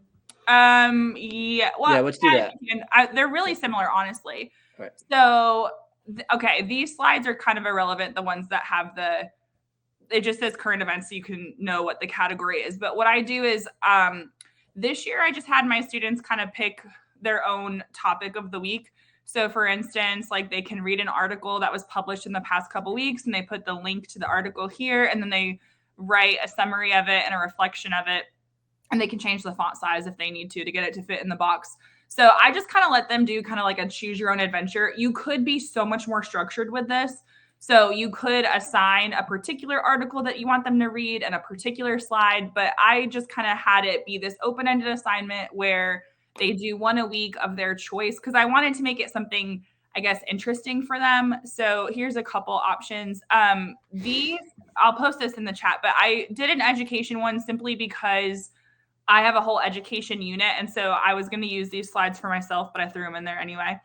yeah. Well, yeah, let's do that. They're really similar, honestly. Right. So, okay, these slides are kind of irrelevant. The ones that have it just says current events, so you can know what the category is. But what I do is, this year I just had my students kind of pick their own topic of the week. So for instance, like they can read an article that was published in the past couple weeks and they put the link to the article here and then they write a summary of it and a reflection of it. And they can change the font size if they need to get it to fit in the box. So I just kind of let them do kind of like a choose your own adventure. You could be so much more structured with this. So you could assign a particular article that you want them to read and a particular slide, but I just kind of had it be this open-ended assignment where they do one a week of their choice because I wanted to make it something, I guess, interesting for them. So here's a couple options. I'll post this in the chat, but I did an education one simply because I have a whole education unit. And so I was going to use these slides for myself, but I threw them in there anyway.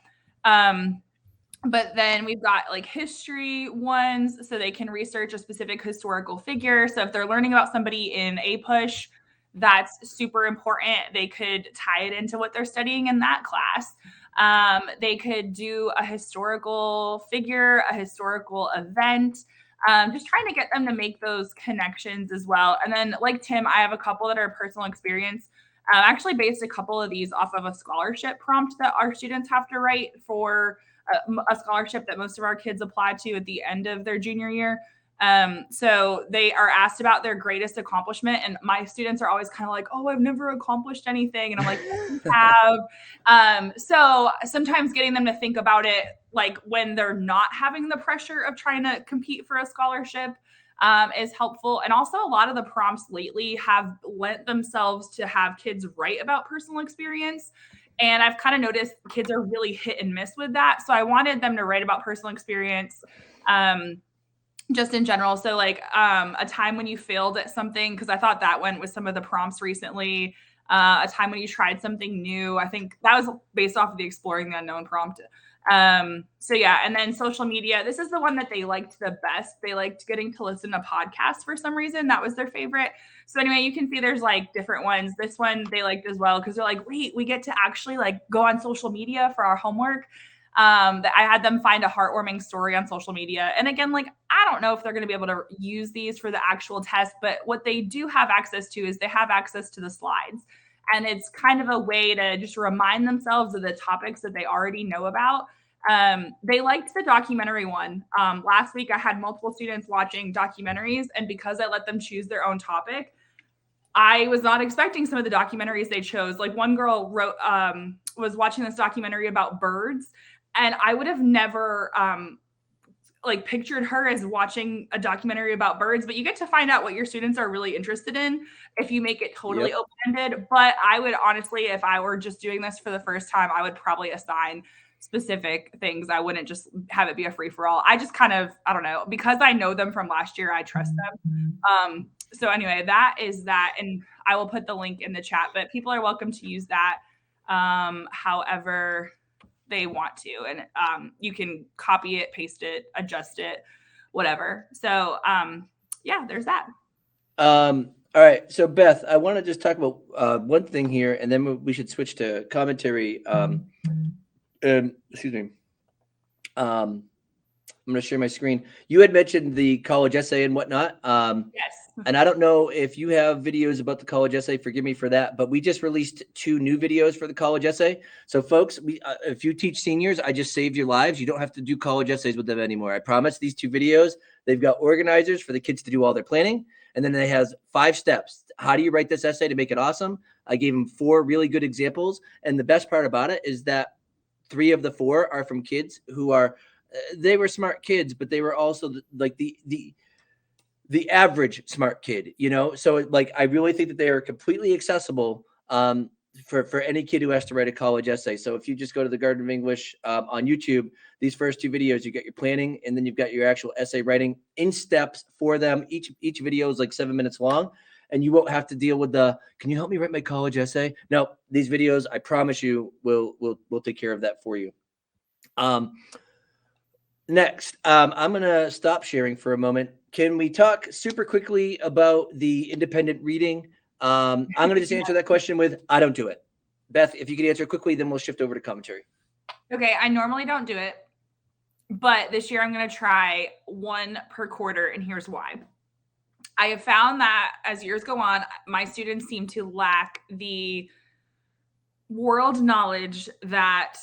But then we've got like history ones, so they can research a specific historical figure. So if they're learning about somebody in a push, that's super important. They could tie it into what they're studying in that class. They could do a historical figure, a historical event, just trying to get them to make those connections as well. And then like Tim, I have a couple that are personal experience. I actually based a couple of these off of a scholarship prompt that our students have to write for a scholarship that most of our kids apply to at the end of their junior year. So they are asked about their greatest accomplishment, and my students are always kind of like, "Oh, I've never accomplished anything," and I'm like, "You have." So sometimes getting them to think about it, like when they're not having the pressure of trying to compete for a scholarship, is helpful. And also, a lot of the prompts lately have lent themselves to have kids write about personal experience. And I've kind of noticed kids are really hit and miss with that. So I wanted them to write about personal experience. Just in general. So like a time when you failed at something, because I thought that went with some of the prompts recently. A time when you tried something new. I think that was based off of the Exploring the Unknown prompt. So yeah, and then social media. This is the one that they liked the best. They liked getting to listen to podcasts for some reason. That was their favorite. So anyway, you can see there's like different ones. This one they liked as well because they're like, wait, we get to actually like go on social media for our homework. That I had them find a heartwarming story on social media. And again, like, I don't know if they're going to be able to use these for the actual test, but what they do have access to is they have access to the slides. And it's kind of a way to just remind themselves of the topics that they already know about. They liked the documentary one. Last week, I had multiple students watching documentaries, and because I let them choose their own topic, I was not expecting some of the documentaries they chose. Like one girl was watching this documentary about birds, and I would have never like pictured her as watching a documentary about birds, but you get to find out what your students are really interested in if you make it totally open-ended. But I would honestly, if I were just doing this for the first time, I would probably assign specific things. I wouldn't just have it be a free-for-all. I just kind of, I don't know, because I know them from last year, I trust them. So anyway, that is that. And I will put the link in the chat, but people are welcome to use that however they want to. And you can copy it, paste it, adjust it, whatever. So yeah, there's that. All right. So Beth, I want to just talk about one thing here, and then we should switch to commentary. Excuse me. I'm going to share my screen. You had mentioned the college essay and whatnot. Yes. And I don't know if you have videos about the college essay, forgive me for that, but we just released 2 new videos for the college essay. So folks, if you teach seniors, I just saved your lives. You don't have to do college essays with them anymore. I promise. These 2 videos, they've got organizers for the kids to do all their planning. And then it has 5 steps. How do you write this essay to make it awesome? I gave them 4 really good examples. And the best part about it is that 3 of the 4 are from kids who are, they were smart kids, but they were also like the average smart kid, you know? So like, I really think that they are completely accessible for any kid who has to write a college essay. So if you just go to the Garden of English on YouTube, these first 2 videos, you get your planning, and then you've got your actual essay writing in steps for them. Each video is like 7 minutes long, and you won't have to deal with the, can you help me write my college essay? No, these videos, I promise you, will take care of that for you. Next, I'm going to stop sharing for a moment. Can we talk super quickly about the independent reading? I'm going to just answer that question with, I don't do it. Beth, if you could answer quickly, then we'll shift over to commentary. Okay, I normally don't do it, but this year I'm going to try 1 per quarter, and here's why. I have found that as years go on, my students seem to lack the world knowledge that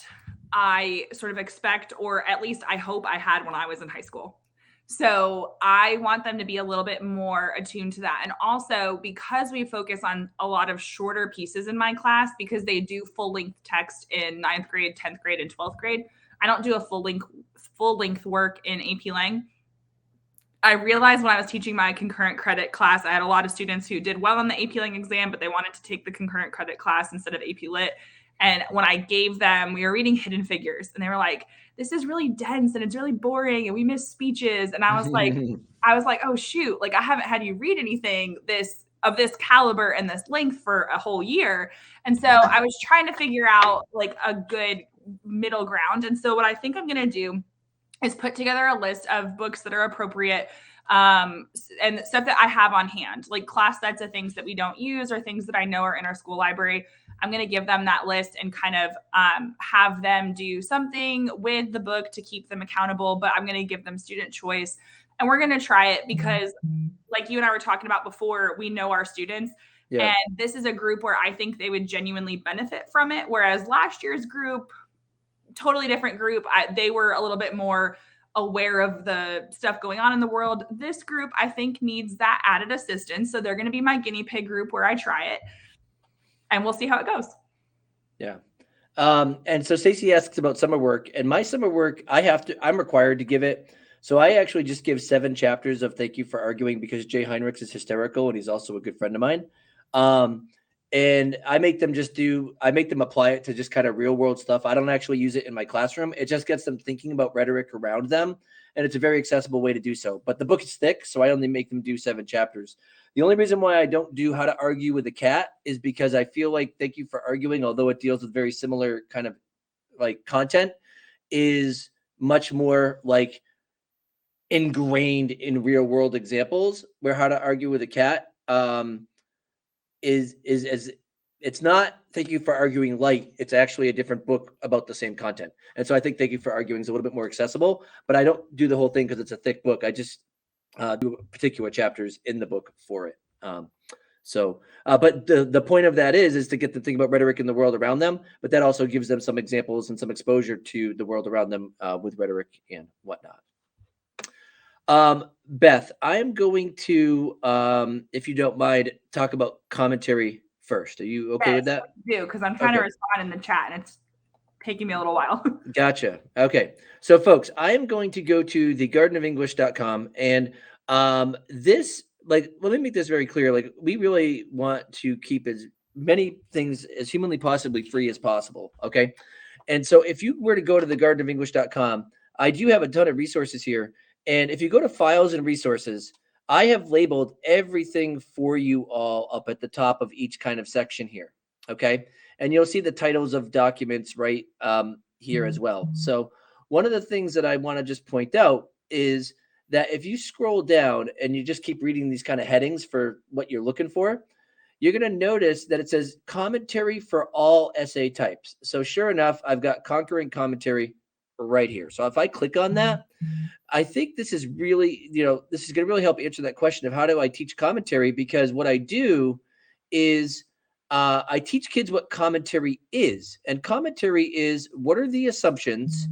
I sort of expect, or at least I hope I had when I was in high school. So I want them to be a little bit more attuned to that. And also, because we focus on a lot of shorter pieces in my class, because they do full length text in 9th grade, 10th grade, and 12th grade, I don't do a full length work in AP Lang. I realized when I was teaching my concurrent credit class, I had a lot of students who did well on the AP Lang exam, but they wanted to take the concurrent credit class instead of AP Lit. And when I gave them, we were reading Hidden Figures, and they were like, this is really dense and it's really boring and we miss speeches. And I was like, oh shoot, like I haven't had you read anything of this caliber and this length for a whole year. And so I was trying to figure out like a good middle ground. And so what I think I'm going to do is put together a list of books that are appropriate and stuff that I have on hand, like class sets of things that we don't use or things that I know are in our school library. I'm going to give them that list and kind of have them do something with the book to keep them accountable, but I'm going to give them student choice. And we're going to try it because, like you and I were talking about before, we know our students. Yeah. And this is a group where I think they would genuinely benefit from it. Whereas last year's group, totally different group. They were a little bit more aware of the stuff going on in the world. This group, I think, needs that added assistance. So they're going to be my guinea pig group where I try it. And we'll see how it goes. Yeah. And so Stacey asks about summer work, and my summer work, I'm required to give it. So I actually just give 7 chapters of Thank You for Arguing because Jay Heinrichs is hysterical and he's also a good friend of mine. And I make them apply it to just kind of real world stuff. I don't actually use it in my classroom. It just gets them thinking about rhetoric around them. And it's a very accessible way to do so. But the book is thick, so I only make them do 7 chapters. The only reason why I don't do How to Argue with a Cat is because I feel like Thank You for Arguing, although it deals with very similar kind of like content, is much more like ingrained in real world examples, where How to Argue with a Cat is it's not Thank You for Arguing light. It's actually a different book about the same content. And so I think Thank You for Arguing is a little bit more accessible, but I don't do the whole thing because it's a thick book. I just do particular chapters in the book for it. But the point of that is to get them thinking about rhetoric in the world around them, but that also gives them some examples and some exposure to the world around them with rhetoric and whatnot. Beth, I am going to, if you don't mind, talk about commentary first. Are you okay with that? I do, because I'm trying to respond in the chat and it's taking me a little while. Gotcha. Okay. So folks, I am going to go to thegardenofenglish.com and this, like, let me make this very clear. Like, we really want to keep as many things as humanly possibly free as possible. Okay. And so if you were to go to thegardenofenglish.com, I do have a ton of resources here. And if you go to files and resources, I have labeled everything for you all up at the top of each kind of section here. Okay. And you'll see the titles of documents right here as well. So one of the things that I want to just point out is that if you scroll down and you just keep reading these kind of headings for what you're looking for, you're going to notice that it says commentary for all essay types. So sure enough, I've got concurrent commentary right here. So if I click on that, I think this is really, this is going to really help answer that question of how do I teach commentary? Because what I do is I teach kids what commentary is. And commentary is, what are the assumptions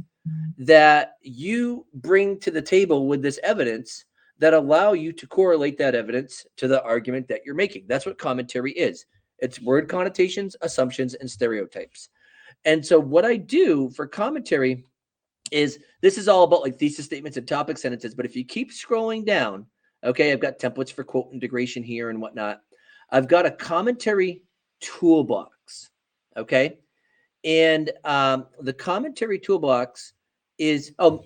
that you bring to the table with this evidence that allow you to correlate that evidence to the argument that you're making? That's what commentary is. It's word connotations, assumptions, and stereotypes. And so what I do for commentary is, this is all about like thesis statements and topic sentences. But if you keep scrolling down, okay, I've got templates for quote integration here and whatnot. I've got a commentary toolbox. Okay. And the commentary toolbox is, I'm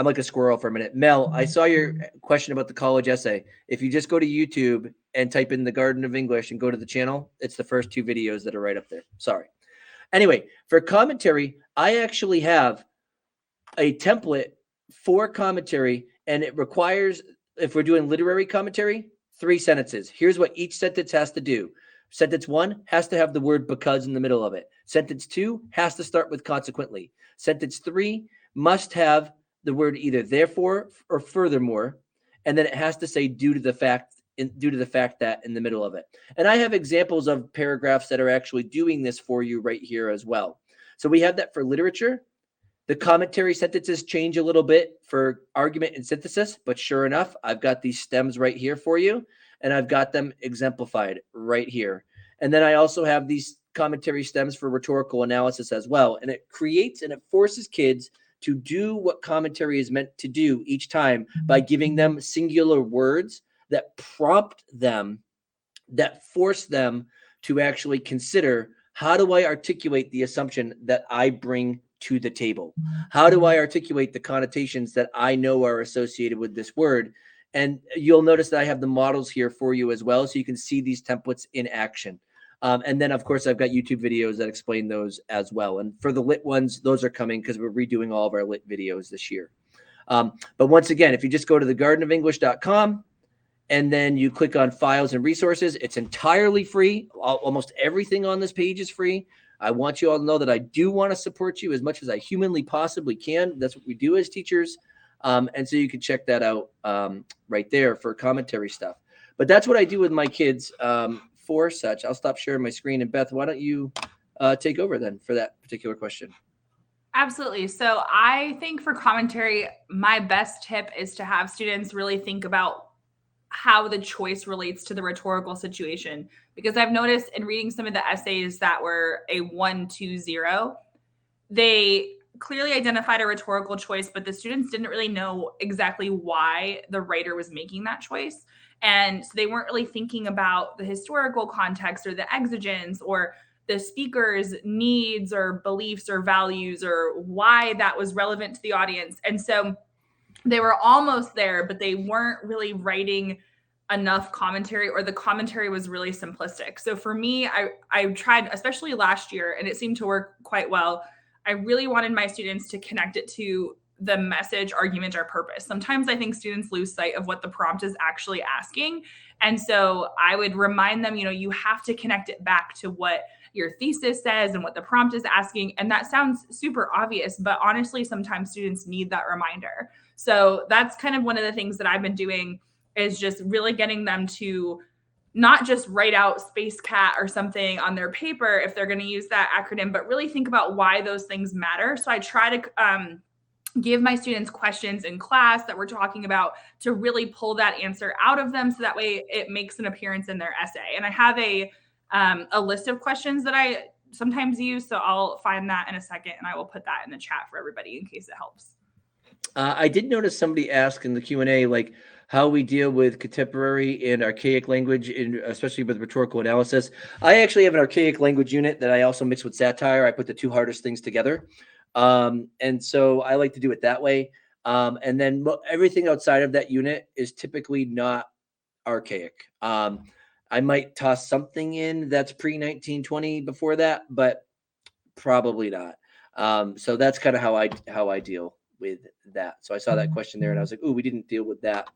like a squirrel for a minute. Mel, I saw your question about the college essay. If you just go to YouTube and type in the Garden of English and go to the channel, it's the first 2 videos that are right up there. Sorry. Anyway, for commentary, I actually have a template for commentary, and it requires, if we're doing literary commentary, 3 sentences. Here's what each sentence has to do. Sentence 1 has to have the word because in the middle of it. Sentence 2 has to start with consequently. Sentence 3 must have the word either therefore or furthermore, and then it has to say due to the fact that in the middle of it. And I have examples of paragraphs that are actually doing this for you right here as well. So we have that for literature. The commentary sentences change a little bit for argument and synthesis, but sure enough, I've got these stems right here for you, and I've got them exemplified right here. And then I also have these commentary stems for rhetorical analysis as well. And it creates and it forces kids to do what commentary is meant to do each time by giving them singular words that prompt them, that force them to actually consider, how do I articulate the assumption that I bring to the table? How do I articulate the connotations that I know are associated with this word? And you'll notice that I have the models here for you as well, so you can see these templates in action. And then, of course, I've got YouTube videos that explain those as well. And for the lit ones, those are coming because we're redoing all of our lit videos this year. But once again, if you just go to thegardenofenglish.com, and then you click on files and resources, it's entirely free. Almost everything on this page is free. I want you all to know that I do want to support you as much as I humanly possibly can. That's what we do as teachers. And so you can check that out right there for commentary stuff. But that's what I do with my kids for such. I'll stop sharing my screen. And Beth, why don't you take over then for that particular question? Absolutely. So I think for commentary, my best tip is to have students really think about how the choice relates to the rhetorical situation. Because I've noticed in reading some of the essays that were a 1-2-0, they clearly identified a rhetorical choice, but the students didn't really know exactly why the writer was making that choice. And so they weren't really thinking about the historical context or the exigence or the speaker's needs or beliefs or values or why that was relevant to the audience. And so they were almost there, but they weren't really writing enough commentary, or the commentary was really simplistic. So for me, I tried, especially last year, and it seemed to work quite well. I really wanted my students to connect it to the message, argument, or purpose. Sometimes I think students lose sight of what the prompt is actually asking. And so I would remind them, you have to connect it back to what your thesis says and what the prompt is asking. And that sounds super obvious, but honestly, sometimes students need that reminder. So that's kind of one of the things that I've been doing, is just really getting them to not just write out Space Cat or something on their paper if they're going to use that acronym, but really think about why those things matter. So I try to give my students questions in class that we're talking about to really pull that answer out of them, so that way it makes an appearance in their essay. And I have a list of questions that I sometimes use, so I'll find that in a second and I will put that in the chat for everybody in case it helps. I did notice somebody ask in the Q&A, like, how we deal with contemporary and archaic language, especially with rhetorical analysis. I actually have an archaic language unit that I also mix with satire. I put the 2 hardest things together. And so I like to do it that way. And then everything outside of that unit is typically not archaic. I might toss something in that's pre-1920 before that, but probably not. So that's kind of how I deal with that. So I saw that question there and I was like, oh, we didn't deal with that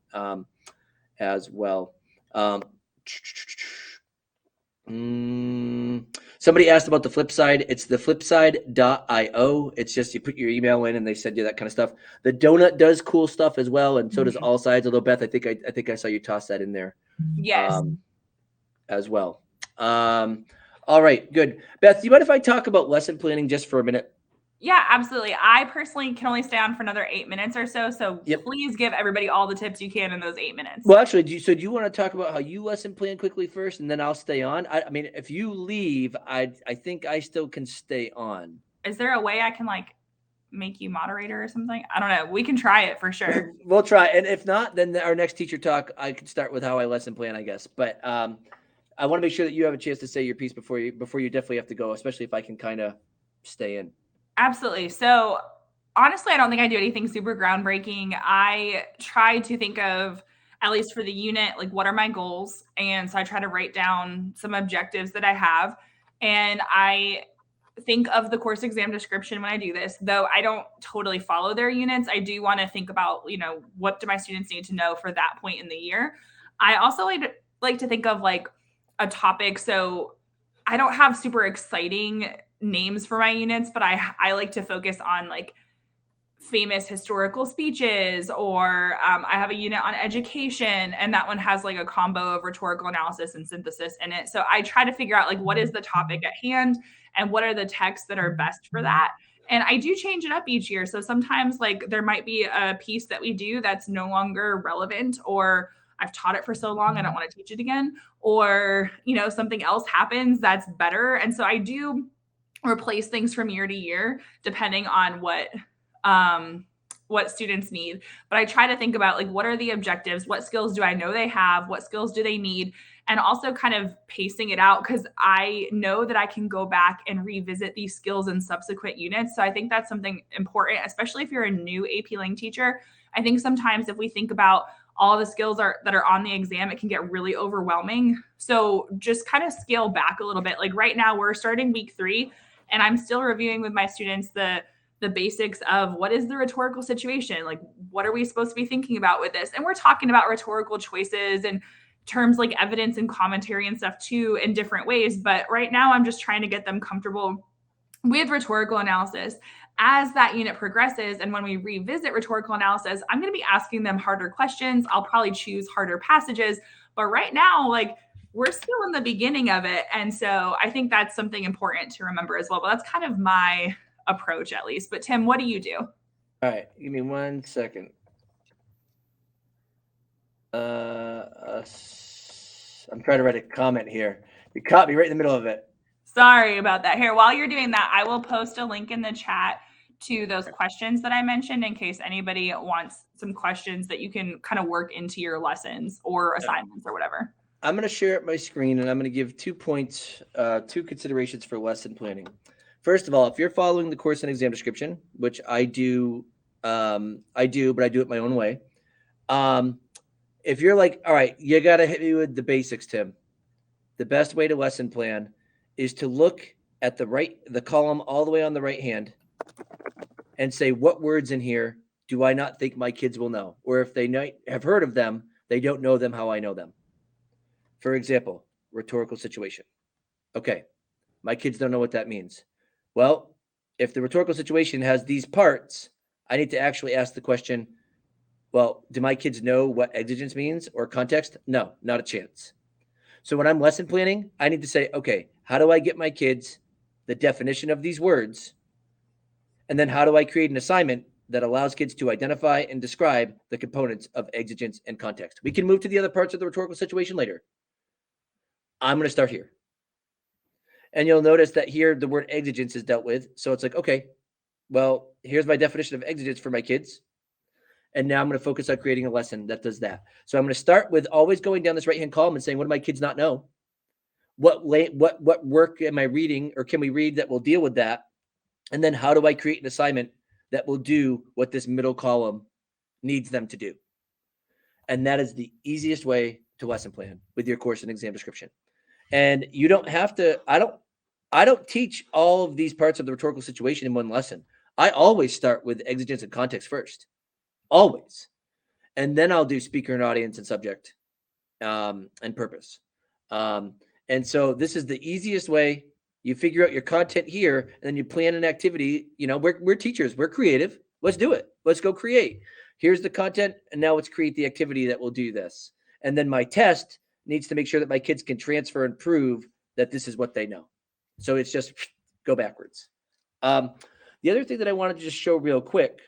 as well. Somebody asked about the flip side. It's the flipside.io. It's just you put your email in and they send you that kind of stuff. The donut does cool stuff as well, and so does All Sides. Although Beth, I think I saw you toss that in there. Yes. As well. All right, good. Beth, do you mind if I talk about lesson planning just for a minute? Yeah, absolutely. I personally can only stay on for another 8 minutes or so. So Yep. please give everybody all the tips you can in those 8 minutes. Well, actually, do you want to talk about how you lesson plan quickly first, and then I'll stay on? I mean, if you leave, I think I still can stay on. Is there a way I can like make you moderator or something? I don't know. We can try it for sure. We'll try, and if not, then our next teacher talk, I can start with how I lesson plan, I guess. But I want to make sure that you have a chance to say your piece before you definitely have to go, especially if I can kind of stay in. Absolutely. So honestly, I don't think I do anything super groundbreaking. I try to think of, at least for the unit, like what are my goals? And so I try to write down some objectives that I have. And I think of the course exam description when I do this, though I don't totally follow their units. I do want to think about, what do my students need to know for that point in the year? I also like to think of like a topic. So I don't have super exciting names for my units, but I like to focus on like famous historical speeches, or I have a unit on education, and that one has like a combo of rhetorical analysis and synthesis in it. So I try to figure out like what is the topic at hand and what are the texts that are best for that. And I do change it up each year. So sometimes like there might be a piece that we do that's no longer relevant, or I've taught it for so long I don't want to teach it again, or something else happens that's better. And so I do replace things from year to year depending on what students need. But I try to think about like what are the objectives, what skills do I know they have, what skills do they need, and also kind of pacing it out, because I know that I can go back and revisit these skills in subsequent units. So I think that's something important, especially if you're a new AP Lang teacher. I think sometimes if we think about all the skills that are on the exam, it can get really overwhelming. So just kind of scale back a little bit. Like right now we're starting week 3, and I'm still reviewing with my students the basics of what is the rhetorical situation, like what are we supposed to be thinking about with this. And we're talking about rhetorical choices and terms like evidence and commentary and stuff too in different ways. But right now I'm just trying to get them comfortable with rhetorical analysis. As that unit progresses and when we revisit rhetorical analysis, I'm going to be asking them harder questions. I'll probably choose harder passages. But right now, like we're still in the beginning of it. And so I think that's something important to remember as well. But that's kind of my approach, at least. But Tim, what do you do? All right, give me 1 second. I'm trying to write a comment here. You caught me right in the middle of it. Sorry about that. Here, while you're doing that, I will post a link in the chat to those questions that I mentioned in case anybody wants some questions that you can kind of work into your lessons or assignments or whatever. I'm going to share my screen, and I'm going to give 2 points, 2 considerations for lesson planning. First of all, if you're following the course and exam description, which I do, but I do it my own way. If you're like, all right, you got to hit me with the basics, Tim. The best way to lesson plan is to look at the column all the way on the right hand and say, what words in here do I not think my kids will know? Or if they have heard of them, they don't know them how I know them. For example, rhetorical situation. Okay, my kids don't know what that means. Well, if the rhetorical situation has these parts, I need to actually ask the question, well, do my kids know what exigence means or context? No, not a chance. So when I'm lesson planning, I need to say, okay, how do I get my kids the definition of these words? And then how do I create an assignment that allows kids to identify and describe the components of exigence and context? We can move to the other parts of the rhetorical situation later. I'm going to start here. And you'll notice that here the word exigence is dealt with. So it's like, okay, well, here's my definition of exigence for my kids. And now I'm going to focus on creating a lesson that does that. So I'm going to start with always going down this right-hand column and saying, what do my kids not know? What work am I reading or can we read that will deal with that? And then how do I create an assignment that will do what this middle column needs them to do? And that is the easiest way to lesson plan with your course and exam description. And you don't have to, I don't teach all of these parts of the rhetorical situation in one lesson. I always start with exigence and context first, always. And then I'll do speaker and audience and subject and purpose. And so this is the easiest way. You figure out your content here, and then you plan an activity. We're teachers, we're creative. Let's do it. Let's go create. Here's the content, and now let's create the activity that will do this. And then my test needs to make sure that my kids can transfer and prove that this is what they know. So it's just go backwards. The other thing that I wanted to just show real quick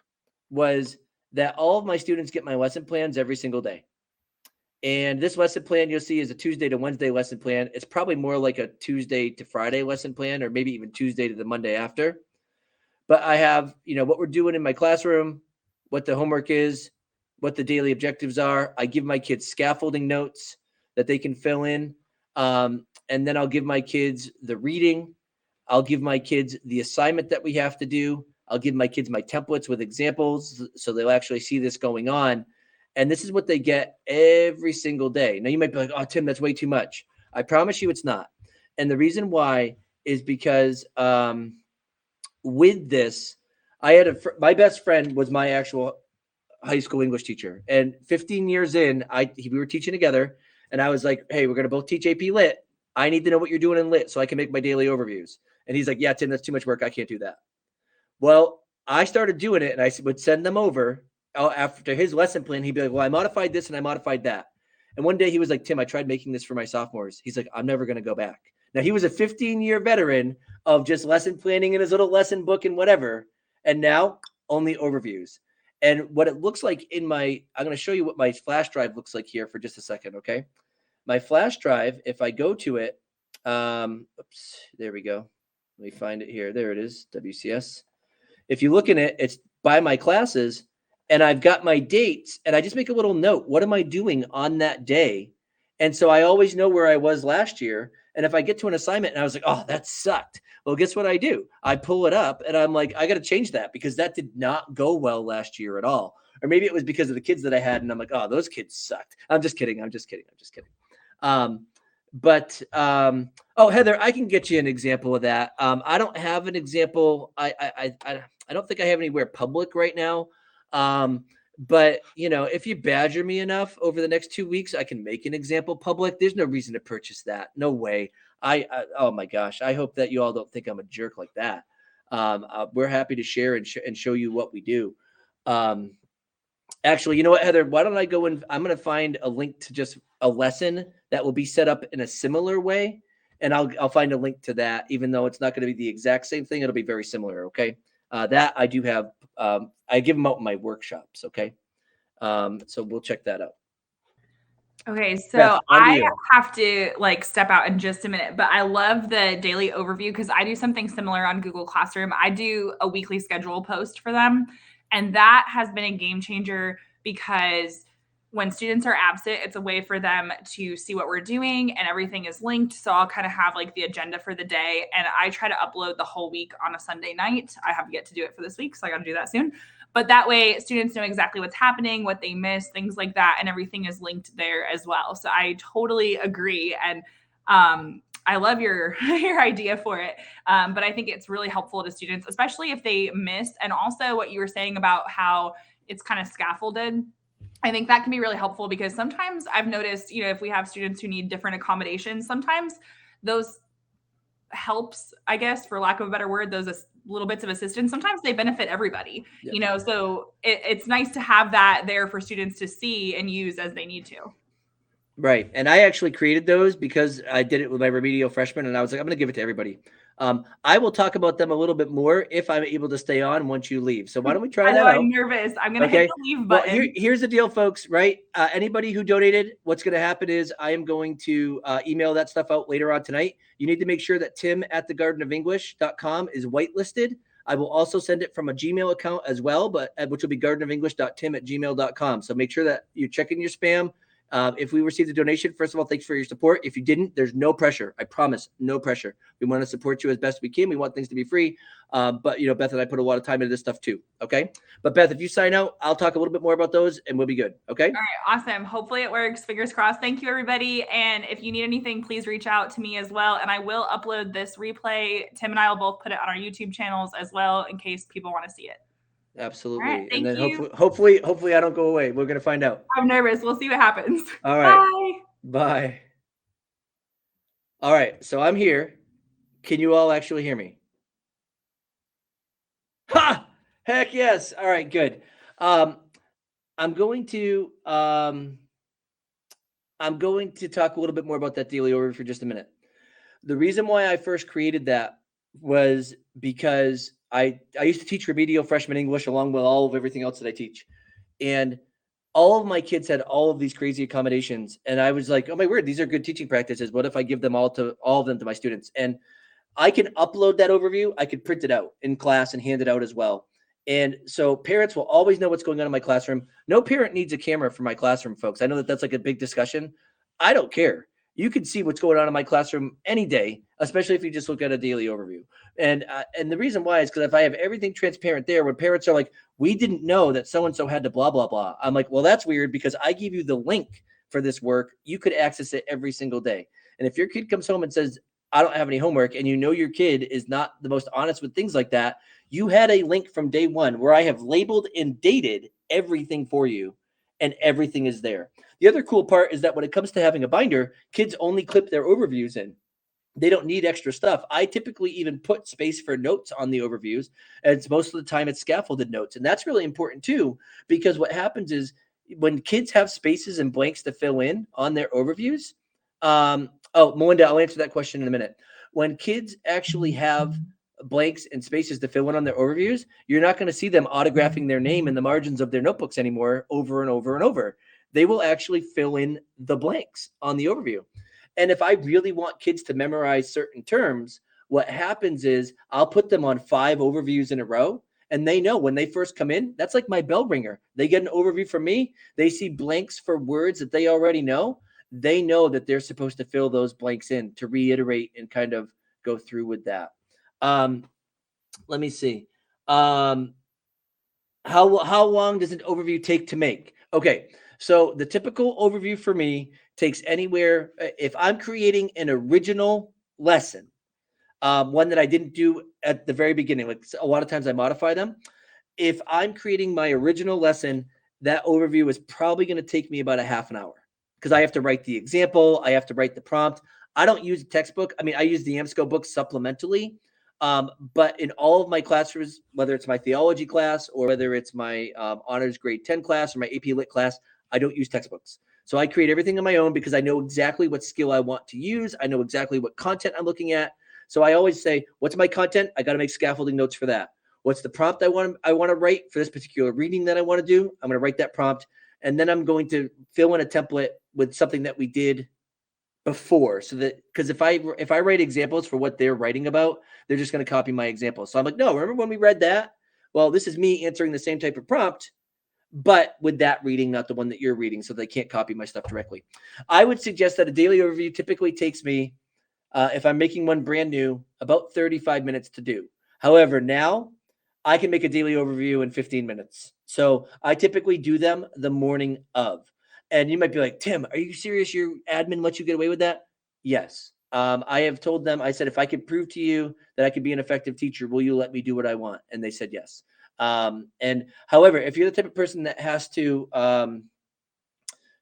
was that all of my students get my lesson plans every single day. And this lesson plan you'll see is a Tuesday to Wednesday lesson plan. It's probably more like a Tuesday to Friday lesson plan, or maybe even Tuesday to the Monday after. But I have, what we're doing in my classroom, what the homework is, what the daily objectives are. I give my kids scaffolding notes that they can fill in. And then I'll give my kids the reading. I'll give my kids the assignment that we have to do. I'll give my kids my templates with examples so they'll actually see this going on. And this is what they get every single day. Now you might be like, oh, Tim, that's way too much. I promise you it's not. And the reason why is because with this, I had my best friend was my actual high school English teacher. And 15 years in, we were teaching together. And I was like, hey, we're going to both teach AP Lit. I need to know what you're doing in Lit so I can make my daily overviews. And he's like, yeah, Tim, that's too much work. I can't do that. Well, I started doing it, and I would send them over after his lesson plan. He'd be like, well, I modified this and I modified that. And one day he was like, Tim, I tried making this for my sophomores. He's like, I'm never going to go back. Now, he was a 15-year veteran of just lesson planning in his little lesson book and whatever. And now only overviews. And what it looks like I'm going to show you what my flash drive looks like here for just a second. Okay. My flash drive, if I go to it, oops, there we go. Let me find it here. There it is. WCS. If you look in it, it's by my classes, and I've got my dates, and I just make a little note. What am I doing on that day? And so I always know where I was last year. And if I get to an assignment and I was like, oh, that sucked. Well, guess what I do? I pull it up and I'm like, I got to change that because that did not go well last year at all. Or maybe it was because of the kids that I had. And I'm like, oh, those kids sucked. I'm just kidding. Oh, Heather, I can get you an example of that. I don't have an example. I don't think I have anywhere public right now. But if you badger me enough over the next 2 weeks, I can make an example public. There's no reason to purchase that. No way. Oh my gosh. I hope that you all don't think I'm a jerk like that. We're happy to share and show you what we do. Actually, you know what, Heather, why don't I go and I'm going to find a link to just a lesson that will be set up in a similar way. And I'll find a link to that, even though it's not going to be the exact same thing. It'll be very similar. Okay. That I do have, I give them out in my workshops. Okay. So we'll check that out. Okay, so Beth, I have to step out in just a minute, but I love the daily overview because I do something similar on Google Classroom. I do a weekly schedule post for them, and that has been a game changer because when students are absent, it's a way for them to see what we're doing and everything is linked. So I'll kind of have the agenda for the day, and I try to upload the whole week on a Sunday night. I have yet to do it for this week, so I got to do that soon. But that way students know exactly what's happening, what they missed, things like that, and everything is linked there as well. So I totally agree. And I love your idea for it. But I think it's really helpful to students, especially if they miss. And also what you were saying about how it's kind of scaffolded. I think that can be really helpful because sometimes I've noticed, if we have students who need different accommodations, sometimes those helps, I guess, for lack of a better word, those little bits of assistance, sometimes they benefit everybody, so it's nice to have that there for students to see and use as they need to. Right. And I actually created those because I did it with my remedial freshmen, and I was like, I'm going to give it to everybody. I will talk about them a little bit more if I'm able to stay on once you leave. So why don't we try that out? I'm nervous. I'm going to hit the leave button. Well, here's the deal, folks, right? Anybody who donated, what's going to happen is I am going to email that stuff out later on tonight. You need to make sure that tim@thegardenofenglish.com is whitelisted. I will also send it from a Gmail account as well, which will be gardenofenglish.tim@gmail.com. So make sure that you're checking your spam. If we received a donation, first of all, thanks for your support. If you didn't, there's no pressure. I promise, no pressure. We want to support you as best we can. We want things to be free. But Beth and I put a lot of time into this stuff too. Okay. But Beth, if you sign out, I'll talk a little bit more about those and we'll be good. Okay. All right. Awesome. Hopefully it works. Fingers crossed. Thank you, everybody. And if you need anything, please reach out to me as well. And I will upload this replay. Tim and I will both put it on our YouTube channels as well in case people want to see it. Absolutely. Right, and then hopefully I don't go away. We're going to find out. I'm nervous. We'll see what happens. All right. Bye. All right. So I'm here. Can you all actually hear me? Ha! Heck yes. All right, good. Um, I'm going to talk a little bit more about that daily overview for just a minute. The reason why I first created that was because I used to teach remedial freshman English along with all of everything else that I teach. And all of my kids had all of these crazy accommodations. And I was like, oh my word, these are good teaching practices. What if I give them all of them to my students? And I can upload that overview. I could print it out in class and hand it out as well. And so parents will always know what's going on in my classroom. No parent needs a camera for my classroom, folks. I know that that's like a big discussion. I don't care. You can see what's going on in my classroom any day, especially if you just look at a daily overview. And the reason why is because if I have everything transparent there, when parents are like, "We didn't know that so and so had to blah blah blah," I'm like, "Well, that's weird because I give you the link for this work. You could access it every single day." And if your kid comes home and says, I don't have any homework, and you know your kid is not the most honest with things like that, you had a link from day one where I have labeled and dated everything for you, and everything is there. The other cool part is that when it comes to having a binder, kids only clip their overviews in. They don't need extra stuff. I typically even put space for notes on the overviews. And it's most of the time it's scaffolded notes. And that's really important too, because what happens is when kids have spaces and blanks to fill in on their overviews. Melinda, I'll answer that question in a minute. When kids actually have blanks and spaces to fill in on their overviews, you're not going to see them autographing their name in the margins of their notebooks anymore over and over and over. They will actually fill in the blanks on the overview. And if I really want kids to memorize certain terms, what happens is I'll put them on 5 overviews in a row. And they know when they first come in, that's like my bell ringer. They get an overview from me. They see blanks for words that they already know. They know that they're supposed to fill those blanks in to reiterate and kind of go through with that. Um, Let me see. Um, how long does an overview take to make? Okay, so the typical overview for me takes anywhere if I'm creating an original lesson, one that I didn't do at the very beginning. Like a lot of times I modify them. If I'm creating my original lesson, that overview is probably going to take me about a half an hour because I have to write the example, I have to write the prompt. I don't use a textbook. I mean, I use the AMSCO book supplementally. But in all of my classrooms, whether it's my theology class or whether it's my honors grade 10 class or my AP Lit class, I don't use textbooks. So I create everything on my own because I know exactly what skill I want to use. I know exactly what content I'm looking at. So I always say, what's my content? I got to make scaffolding notes for that. What's the prompt I want to write for this particular reading that I want to do? I'm going to write that prompt, and then I'm going to fill in a template with something that we did before, so that because if I write examples for what they're writing about, they're just going to copy my examples. So I'm like, no, remember when we read that? Well, this is me answering the same type of prompt, but with that reading, not the one that you're reading, so they can't copy my stuff directly. I would suggest that a daily overview typically takes me, if I'm making one brand new, about 35 minutes to do. However, now I can make a daily overview in 15 minutes. So I typically do them the morning of. And you might be like, Tim, are you serious? Your admin lets you get away with that? Yes. I have told them, I said, if I could prove to you that I could be an effective teacher, will you let me do what I want? And they said yes. And however, if you're the type of person that has to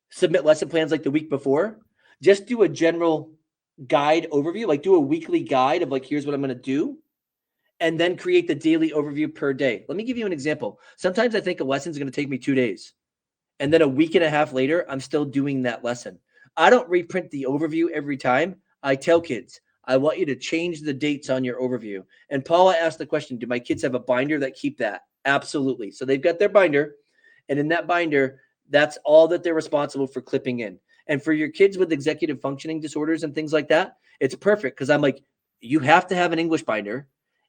submit lesson plans like the week before, just do a general guide overview, like do a weekly guide of like, here's what I'm going to do, and then create the daily overview per day. Let me give you an example. Sometimes I think a lesson is going to take me 2 days. And then a week and a half later, I'm still doing that lesson. I don't reprint the overview every time. I tell kids, I want you to change the dates on your overview. And Paula asked the question, do my kids have a binder that keep that? Absolutely. So they've got their binder. And in that binder, that's all that they're responsible for clipping in. And for your kids with executive functioning disorders and things like that, it's perfect because I'm like, you have to have an English binder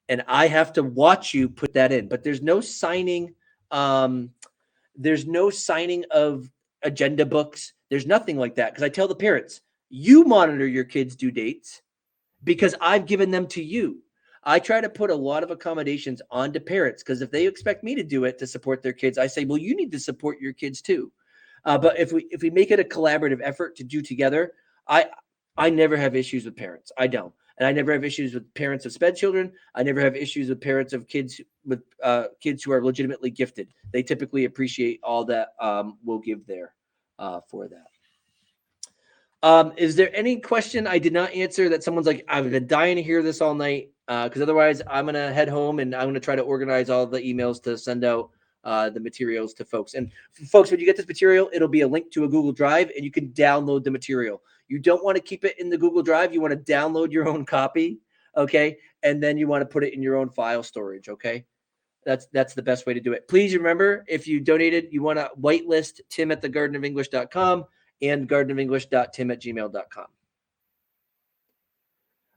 and I have to watch you put that in. But there's no signing. There's no signing of agenda books. There's nothing like that because I tell the parents, you monitor your kids' due dates because I've given them to you. I try to put a lot of accommodations onto parents because if they expect me to do it to support their kids, I say, well, you need to support your kids too. But if we make it a collaborative effort to do together, I I never have issues with parents. I don't, and I never have issues with parents of sped children. I never have issues with parents of kids with kids who are legitimately gifted. They typically appreciate all that we'll give there for that. Is there any question I did not answer that someone's like, I've been dying to hear this all night? Because otherwise, I'm going to head home and I'm going to try to organize all the emails to send out the materials to folks. And folks, when you get this material, it'll be a link to a Google Drive and you can download the material. You don't want to keep it in the Google Drive. You want to download your own copy. Okay. And then you want to put it in your own file storage. Okay. That's the best way to do it. Please remember, if you donated, you want to whitelist tim@thegardenofenglish.com and gardenofenglish.tim@gmail.com.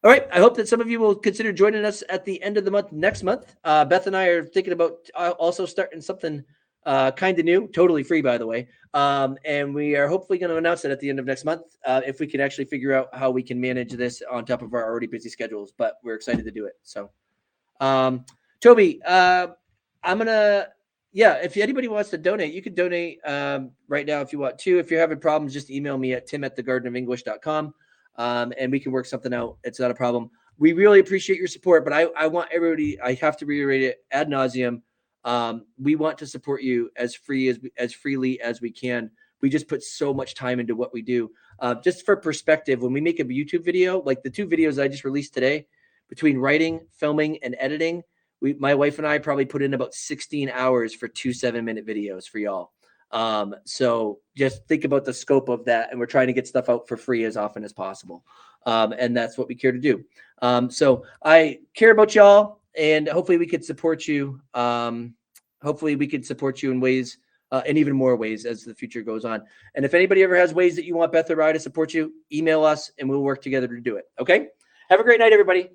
All right. I hope that some of you will consider joining us at the end of the month next month. Beth and I are thinking about also starting something kind of new, totally free, by the way. And we are hopefully going to announce it at the end of next month if we can actually figure out how we can manage this on top of our already busy schedules. But we're excited to do it. So, Toby, I'm going to, if anybody wants to donate, you can donate right now if you want to. If you're having problems, just email me at tim@thegardenofenglish.com. And we can work something out. It's not a problem. We really appreciate your support, but I want everybody, I have to reiterate it ad nauseum. We want to support you as freely as we can. We just put so much time into what we do. Just for perspective, when we make a YouTube video, like the 2 videos I just released today, between writing, filming, and editing, my wife and I probably put in about 16 hours for 2 7-minute videos for y'all. So just think about the scope of that. And we're trying to get stuff out for free as often as possible. And that's what we care to do. So I care about y'all and hopefully we could support you. Hopefully we could support you in ways, in even more ways as the future goes on. And if anybody ever has ways that you want Beth or I to support you, email us and we'll work together to do it. Okay. Have a great night, everybody.